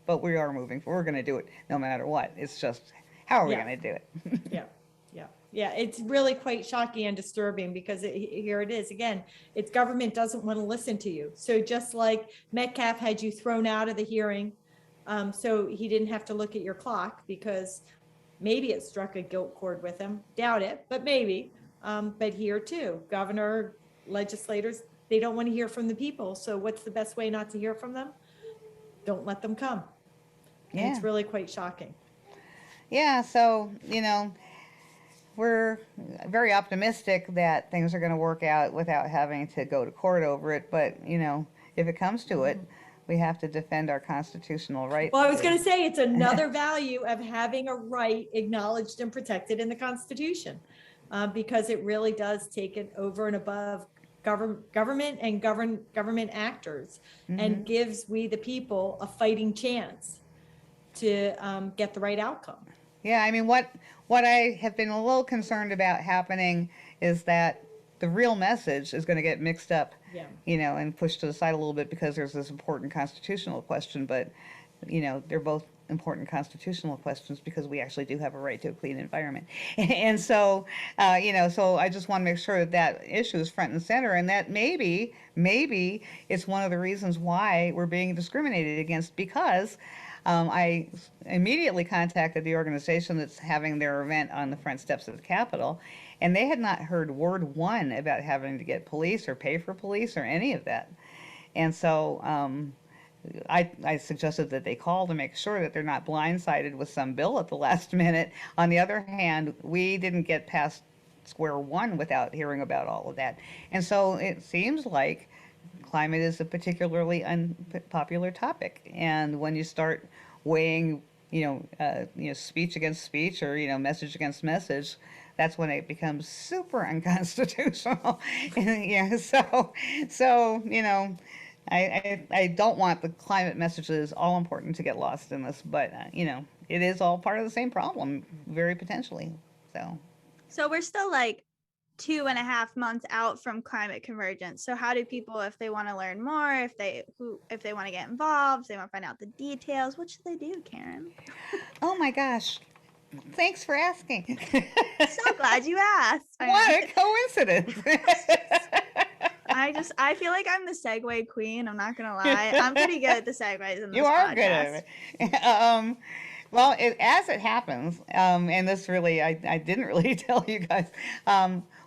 But we are moving forward. We're going to do it no matter what. It's just, how are we going to do it? Yeah. Yeah. Yeah, it's really quite shocking and disturbing because here it is again. It's government doesn't want to listen to you. So just like Metcalf had you thrown out of the hearing, so he didn't have to look at your clock because maybe it struck a guilt chord with him. Doubt it, but maybe. But here too, governor, legislators, they don't want to hear from the people. So what's the best way not to hear from them? Don't let them come. And Yeah. it's really quite shocking. Yeah. So, we're very optimistic that things are going to work out without having to go to court over it. But, if it comes to it, we have to defend our constitutional rights. Well, I was going to say it's another value of having a right acknowledged and protected in the Constitution, because it really does take it over and above government and government actors, and gives we the people a fighting chance to get the right outcome. Yeah, I mean, what I have been a little concerned about happening is that the real message is going to get mixed up, Yeah. and pushed to the side a little bit because there's this important constitutional question. But, they're both important constitutional questions because we actually do have a right to a clean environment. And so, so I just want to make sure that that issue is front and center, and that maybe it's one of the reasons why we're being discriminated against, because I immediately contacted the organization that's having their event on the front steps of the Capitol, and they had not heard word one about having to get police or pay for police or any of that. And so I suggested that they call to make sure that they're not blindsided with some bill at the last minute. On the other hand, we didn't get past square one without hearing about all of that. And so it seems like climate is a particularly unpopular topic, and when you start weighing, speech against speech, or message against message, that's when it becomes super unconstitutional. So I don't want the climate messages, all important, to get lost in this, but it is all part of the same problem, very potentially. So we're still like 2.5 months out from climate convergence. So how do people, if they want to learn more, if they want to get involved, if they want to find out the details, what should they do, Karen? Oh my gosh. Thanks for asking. So glad you asked. What a coincidence. I feel like I'm the segue queen. I'm not gonna lie. I'm pretty good at the segues in this You are podcast. good at it. Well, as it happens, and this really, I didn't really tell you guys,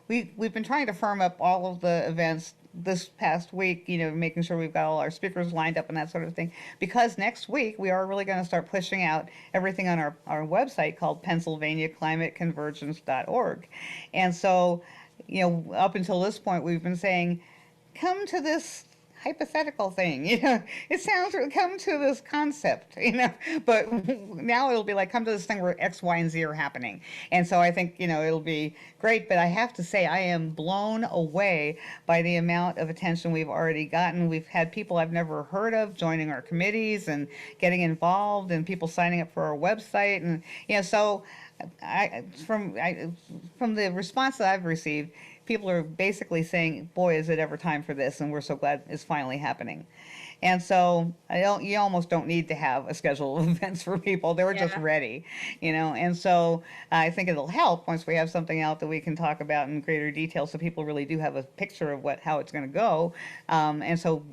we've been trying to firm up all of the events this past week, making sure we've got all our speakers lined up and that sort of thing, because next week we are really going to start pushing out everything on our website called PennsylvaniaClimateConvergence.org. And so, up until this point, we've been saying, come to this hypothetical thing, it sounds, come to this concept, but now it'll be like, come to this thing where X, Y, and Z are happening. And so I think, it'll be great, but I have to say, I am blown away by the amount of attention we've already gotten. We've had people I've never heard of joining our committees and getting involved, and people signing up for our website. And, so from the response that I've received, people are basically saying, boy, is it ever time for this, and we're so glad it's finally happening. And so you almost don't need to have a schedule of events for people. They were just ready, and so I think it'll help once we have something out that we can talk about in greater detail, so people really do have a picture of how it's going to go. And so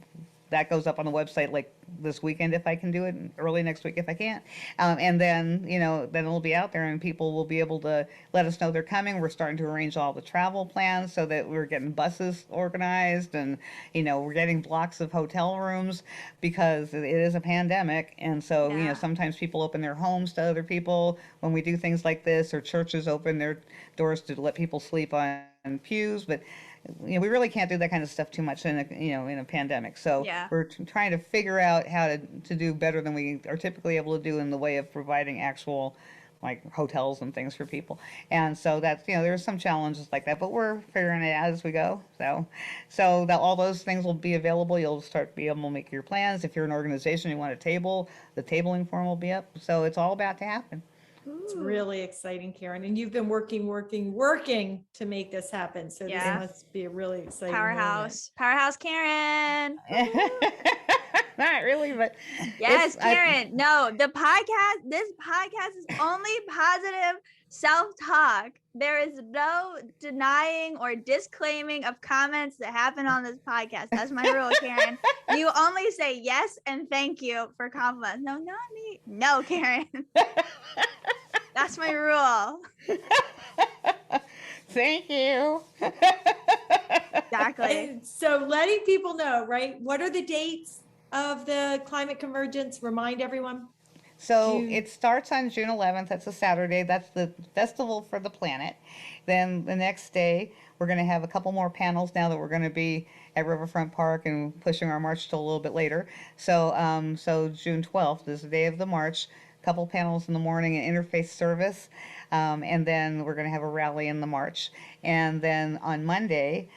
that goes up on the website like this weekend if I can do it, early next week if I can't. And then, then it'll be out there and people will be able to let us know they're coming. We're starting to arrange all the travel plans so that we're getting buses organized, and, we're getting blocks of hotel rooms because it is a pandemic. And so, sometimes people open their homes to other people when we do things like this, or churches open their doors to let people sleep on pews. But we really can't do that kind of stuff too much in a pandemic. So we're trying to figure out how to do better than we are typically able to do in the way of providing actual like hotels and things for people. And so that's, there's some challenges like that, but we're figuring it out as we go. So that all those things will be available. You'll start to be able to make your plans. If you're an organization, you want a table, the tabling form will be up. So it's all about to happen. It's really exciting, Karen. And you've been working to make this happen. So this must be a really exciting powerhouse. Powerhouse Karen. Not really, but yes, Karen. No, this podcast is only positive self-talk. There is no denying or disclaiming of comments that happen on this podcast. That's my rule, Karen. You only say yes and thank you for compliments. No, not me. No, Karen. That's my rule. Thank you. Exactly. And so letting people know, right? What are the dates of the climate convergence? Remind everyone. So it starts on June 11th. That's a Saturday. That's the Festival for the Planet. Then the next day, we're going to have a couple more panels now that we're going to be at Riverfront Park and pushing our march till a little bit later. So June 12th is the day of the march. A couple panels in the morning, an interfaith service, and then we're going to have a rally in the march. And then on Monday,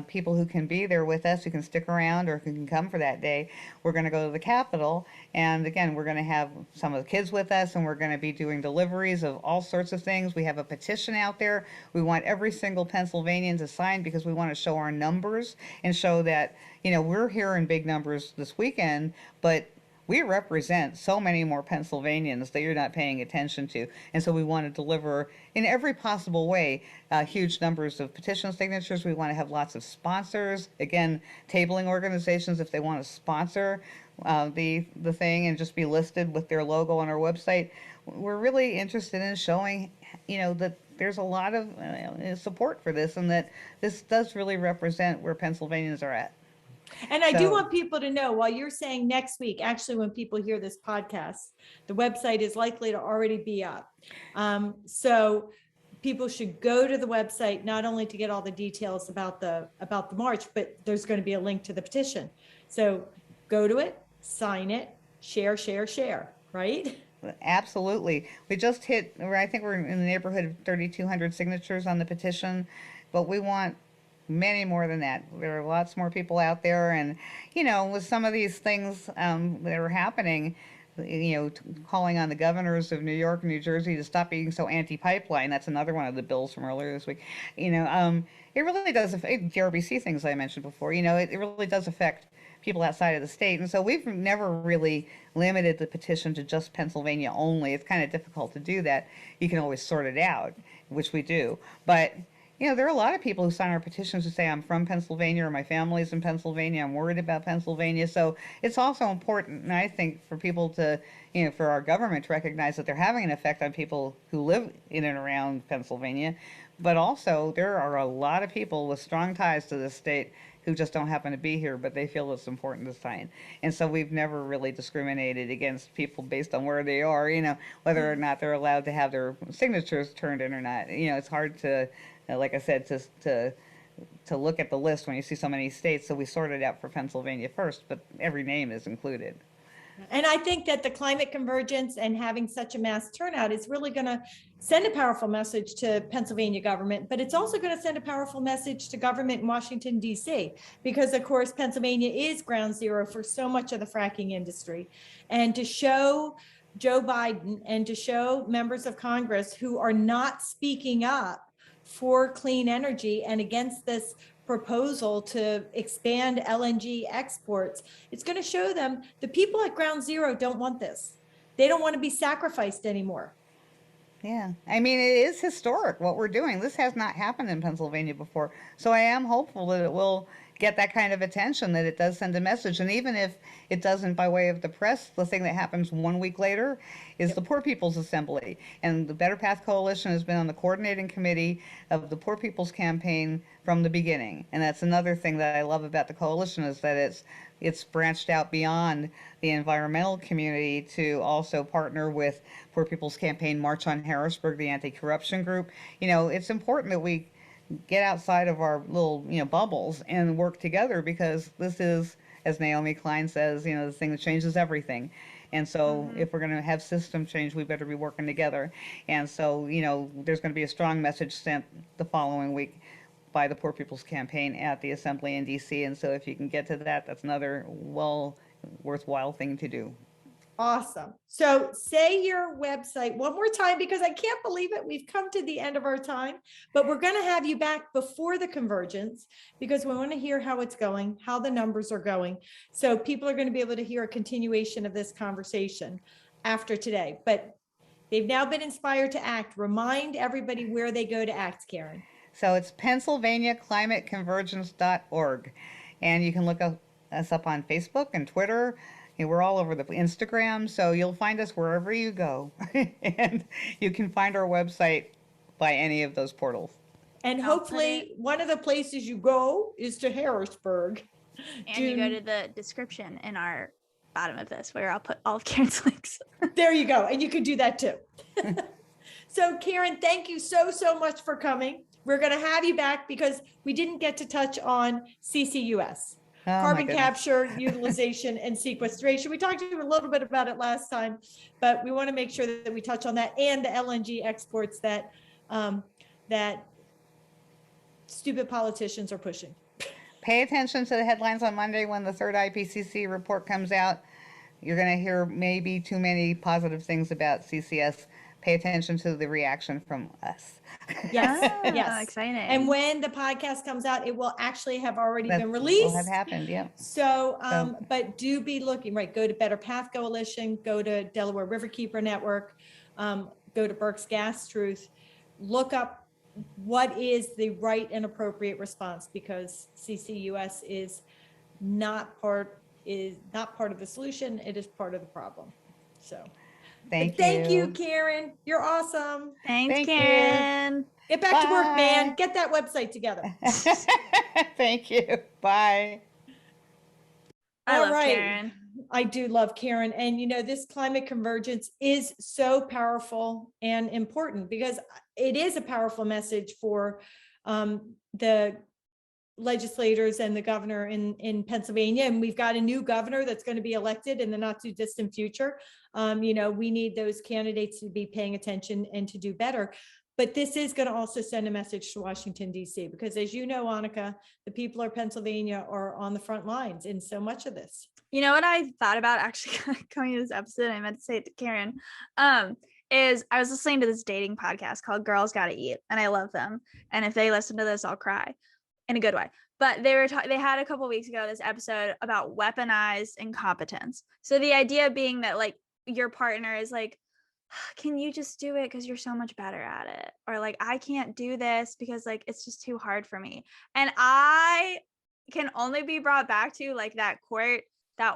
people who can be there with us, who can stick around or who can come for that day, we're going to go to the Capitol. And again, we're going to have some of the kids with us, and we're going to be doing deliveries of all sorts of things. We have a petition out there. We want every single Pennsylvanian to sign because we want to show our numbers and show that, we're here in big numbers this weekend, but we represent so many more Pennsylvanians that you're not paying attention to. And so we want to deliver in every possible way huge numbers of petition signatures. We want to have lots of sponsors. Again, tabling organizations, if they want to sponsor the thing and just be listed with their logo on our website. We're really interested in showing, that there's a lot of support for this and that this does really represent where Pennsylvanians are at. And I do want people to know, while you're saying next week, actually, when people hear this podcast, the website is likely to already be up. So people should go to the website, not only to get all the details about the march, but there's going to be a link to the petition. So go to it, sign it, share, right? Absolutely. We just hit, I think we're in the neighborhood of 3,200 signatures on the petition, but we want many more than that. There are lots more people out there, and with some of these things that are happening, calling on the governors of New York and New Jersey to stop being so anti-pipeline. That's another one of the bills from earlier this week. It really does affect the RBC things I mentioned before. It really does affect people outside of the state, and so we've never really limited the petition to just Pennsylvania only. It's kind of difficult to do that. You can always sort it out, which we do, but there are a lot of people who sign our petitions who say, I'm from Pennsylvania, or my family's in Pennsylvania, I'm worried about Pennsylvania. So it's also important, and I think, for people to, for our government to recognize that they're having an effect on people who live in and around Pennsylvania. But also, there are a lot of people with strong ties to this state who just don't happen to be here, but they feel it's important to sign. And so we've never really discriminated against people based on where they are, whether or not they're allowed to have their signatures turned in or not. It's hard to, like I said, to look at the list when you see so many states. So we sorted out for Pennsylvania first, but every name is included. And I think that the climate convergence and having such a mass turnout is really going to send a powerful message to Pennsylvania government, but it's also going to send a powerful message to government in Washington, D.C., because, of course, Pennsylvania is ground zero for so much of the fracking industry. And to show Joe Biden and to show members of Congress who are not speaking up for clean energy and against this proposal to expand LNG exports, it's going to show them the people at ground zero don't want this. They don't want to be sacrificed anymore. Yeah. I mean, it is historic what we're doing. This has not happened in Pennsylvania before. So I am hopeful that it will get that kind of attention, that it does send a message. And even if it doesn't by way of the press, the thing that happens 1 week later is the Poor People's Assembly. And the Better Path Coalition has been on the coordinating committee of the Poor People's Campaign from the beginning. And that's another thing that I love about the coalition, is that it's branched out beyond the environmental community to also partner with Poor People's Campaign, March on Harrisburg, the anti-corruption group. It's important that we get outside of our little, bubbles and work together, because this is, as Naomi Klein says, the thing that changes everything. And so if we're going to have system change, we better be working together. And so, there's going to be a strong message sent the following week by the Poor People's Campaign at the Assembly in DC. And so if you can get to that, that's another worthwhile thing to do. Awesome. So say your website one more time, because I can't believe it. We've come to the end of our time, but we're going to have you back before the convergence, because we want to hear how it's going, how the numbers are going. So people are going to be able to hear a continuation of this conversation after today. But They've now been inspired to act. Remind everybody where they go to act, Karen. So it's PennsylvaniaClimateConvergence.org. And you can look us up on Facebook and Twitter. We're all over the Instagram, so you'll find us wherever you go. And you can find our website by any of those portals. And hopefully one of the places you go is to Harrisburg. And you go to the description in our bottom of this, where I'll put all of Karen's links. There you go. And you can do that too. So Karen, thank you so much for coming. We're going to have you back because we didn't get to touch on CCUS. Carbon capture, utilization, and sequestration. We talked to you a little bit about it last time, but we want to make sure that we touch on that and the LNG exports that that stupid politicians are pushing. Pay attention to the headlines on Monday when the third IPCC report comes out. You're going to hear maybe too many positive things about CCS. Pay attention to the reaction from us. Yes, yes, exciting. And when the podcast comes out, it will actually have already been released. Will have happened, yeah. So, but do be looking, right? Go to Better Path Coalition, go to Delaware Riverkeeper Network, go to Berks Gas Truth, look up what is the right and appropriate response, because CCUS is not part of the solution. It is part of the problem. So. Thank you, Karen. You're awesome. Thanks, Karen. Get back to work, man. Get that website together. Thank you. Bye. I love Karen. I do love Karen. And, this climate convergence is so powerful and important because it is a powerful message for the legislators and the governor in Pennsylvania. And we've got a new governor that's going to be elected in the not too distant future. We need those candidates to be paying attention and to do better. But this is going to also send a message to Washington, D.C., because as you know, Anneke, the people of Pennsylvania are on the front lines in so much of this. You know what I thought about actually coming to this episode, I meant to say it to Karen, is I was listening to this dating podcast called Girls Gotta Eat, and I love them. And if they listen to this, I'll cry in a good way. But they had a couple of weeks ago this episode about weaponized incompetence. So the idea being that like your partner is like, can you just do it because you're so much better at it? Or like, I can't do this because like it's just too hard for me. And I can only be brought back to like that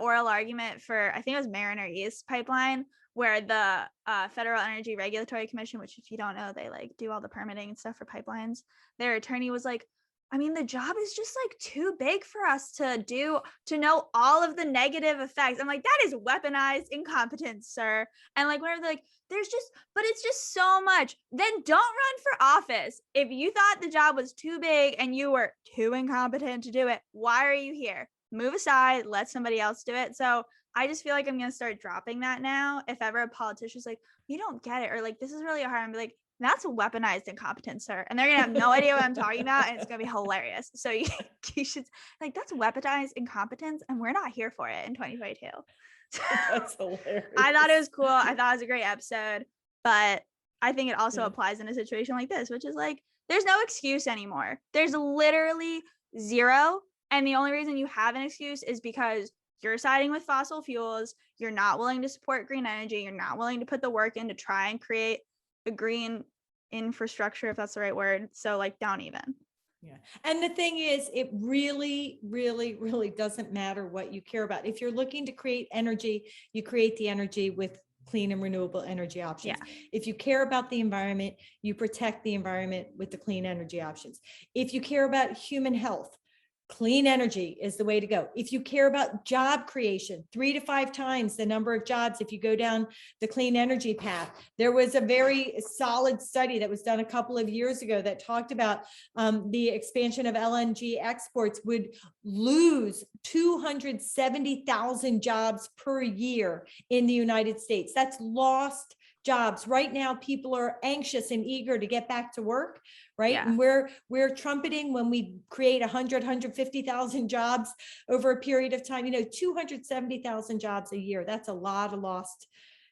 oral argument for, I think it was Mariner East pipeline, where the Federal Energy Regulatory Commission, which if you don't know, they like do all the permitting and stuff for pipelines. Their attorney was like, I mean, the job is just like too big for us to know all of the negative effects. I'm like, that is weaponized incompetence, sir. And like, whenever they're like, but it's just so much. Then don't run for office. If you thought the job was too big and you were too incompetent to do it, why are you here? Move aside, let somebody else do it. So I just feel like I'm going to start dropping that now. If ever a politician's like, you don't get it, or like, this is really hard, I'm like, that's weaponized incompetence, sir. And they're going to have no idea what I'm talking about. And it's going to be hilarious. So you should like, that's weaponized incompetence. And we're not here for it in 2022. That's hilarious. I thought it was cool. I thought it was a great episode, but I think it also applies in a situation like this, which is like, there's no excuse anymore. There's literally zero. And the only reason you have an excuse is because you're siding with fossil fuels. You're not willing to support green energy. You're not willing to put the work in to try and create a green infrastructure, if that's the right word. So like, don't even. Yeah. And the thing is, it really, really, really doesn't matter what you care about. If you're looking to create energy, you create the energy with clean and renewable energy options. Yeah. If you care about the environment, you protect the environment with the clean energy options. If you care about human health, clean energy is the way to go. If you care about job creation, 3 to 5 times the number of jobs if you go down the clean energy path. There was a very solid study that was done a couple of years ago that talked about the expansion of LNG exports would lose 270,000 jobs per year in the United States. That's lost jobs. Right now, people are anxious and eager to get back to work, right? Yeah. And we're trumpeting when we create 150,000 jobs over a period of time, 270,000 jobs a year. That's a lot of lost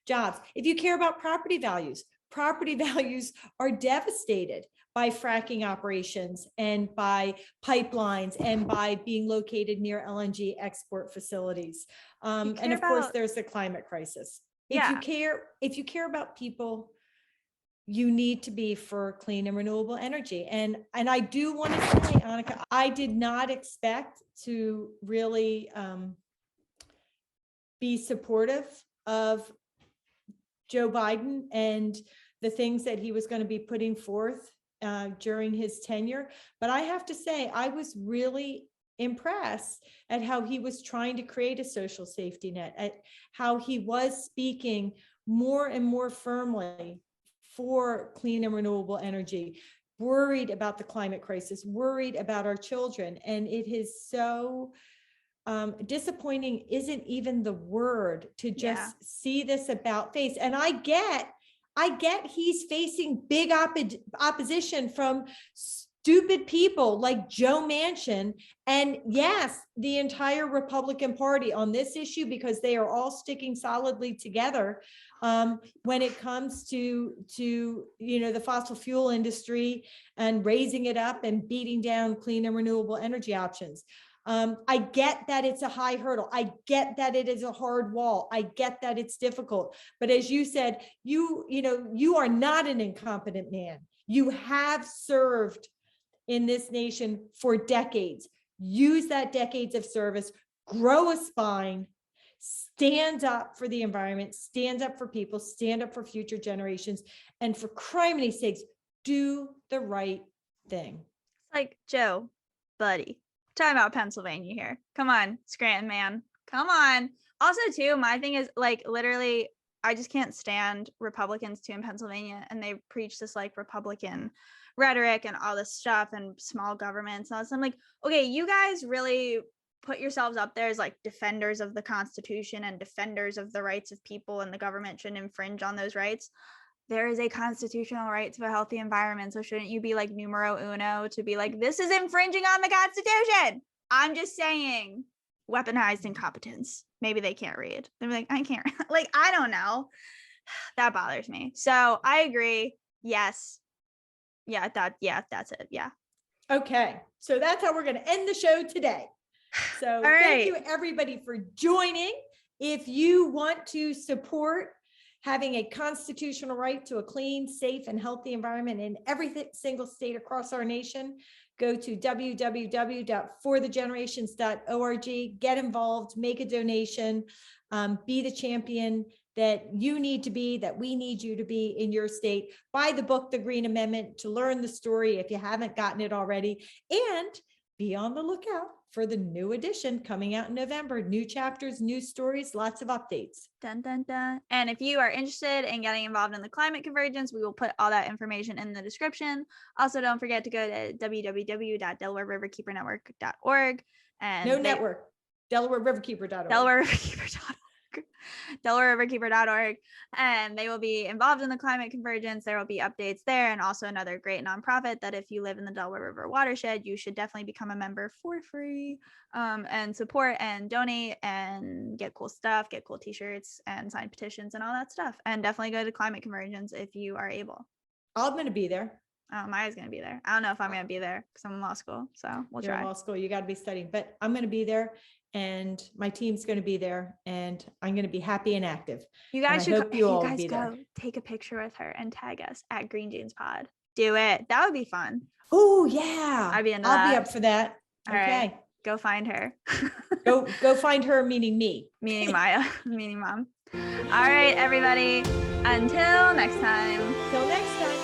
jobs. If you care about property values are devastated by fracking operations and by pipelines and by being located near LNG export facilities. And of course, there's the climate crisis. If you care about people, you need to be for clean and renewable energy. And I do want to say, Anneke, I did not expect to really be supportive of Joe Biden and the things that he was going to be putting forth during his tenure. But I have to say, I was really impressed at how he was trying to create a social safety net, at how he was speaking more and more firmly for clean and renewable energy, worried about the climate crisis, worried about our children. And it is so disappointing isn't even the word to just see this about face. And I get he's facing big opposition from stupid people like Joe Manchin, and yes, the entire Republican Party on this issue, because they are all sticking solidly together when it comes to the fossil fuel industry and raising it up and beating down clean and renewable energy options. I get that it's a high hurdle. I get that it is a hard wall. I get that it's difficult. But as you said, you are not an incompetent man. You have served in this nation for decades. Use that decades of service, grow a spine, stand up for the environment, stand up for people, stand up for future generations, and for criminy sakes, do the right thing. Like, Joe, buddy, talking about Pennsylvania here. Come on, Scranton, man. Come on. Also, too, my thing is, like, literally, I just can't stand Republicans too in Pennsylvania, and they preach this like Republican rhetoric and all this stuff and small governments and all this. I'm like, okay, you guys really put yourselves up there as like defenders of the Constitution and defenders of the rights of people, and the government shouldn't infringe on those rights. There is a constitutional right to a healthy environment. So shouldn't you be like numero uno to be like, this is infringing on the Constitution? I'm just saying, weaponized incompetence. Maybe they can't read. They're like, I can't. Like, I don't know. That bothers me. So I agree. Yes. Yeah, that's it. Yeah. Okay. So that's how we're going to end the show today. So thank you everybody for joining. If you want to support having a constitutional right to a clean, safe, and healthy environment in every single state across our nation, go to www.forthegenerations.org, get involved, make a donation, be the champion that you need to be, that we need you to be in your state. Buy the book, The Green Amendment, to learn the story if you haven't gotten it already, and be on the lookout for the new edition coming out in November. New chapters, new stories, lots of updates. Dun, dun, dun. And if you are interested in getting involved in the Climate Convergence, we will put all that information in the description. Also, don't forget to go to www.delawareriverkeepernetwork.org. And network, DelawareRiverkeeper.org. DelawareRiverkeeper.org. DelawareRiverkeeper.org, and they will be involved in the Climate Convergence. There will be updates there, and also another great nonprofit that if you live in the Delaware River watershed, you should definitely become a member for free, and support and donate and get cool stuff, get cool t-shirts and sign petitions and all that stuff. And definitely go to Climate Convergence if you are able. I'm going to be there. Oh, Maya's going to be there. I don't know if I'm going to be there because I'm in law school, so we'll try. You're in law school, you got to be studying, but I'm going to be there. And my team's going to be there, and I'm going to be happy and active. You guys should hope you all be go there. Take a picture with her and tag us at Green Jeans Pod. Do it. That would be fun. Oh yeah, I'll be into I'll be up for that. All right. Go find her. go find her, meaning me. Meaning Maya. Meaning Mom. All right, everybody. Until next time. Till next time.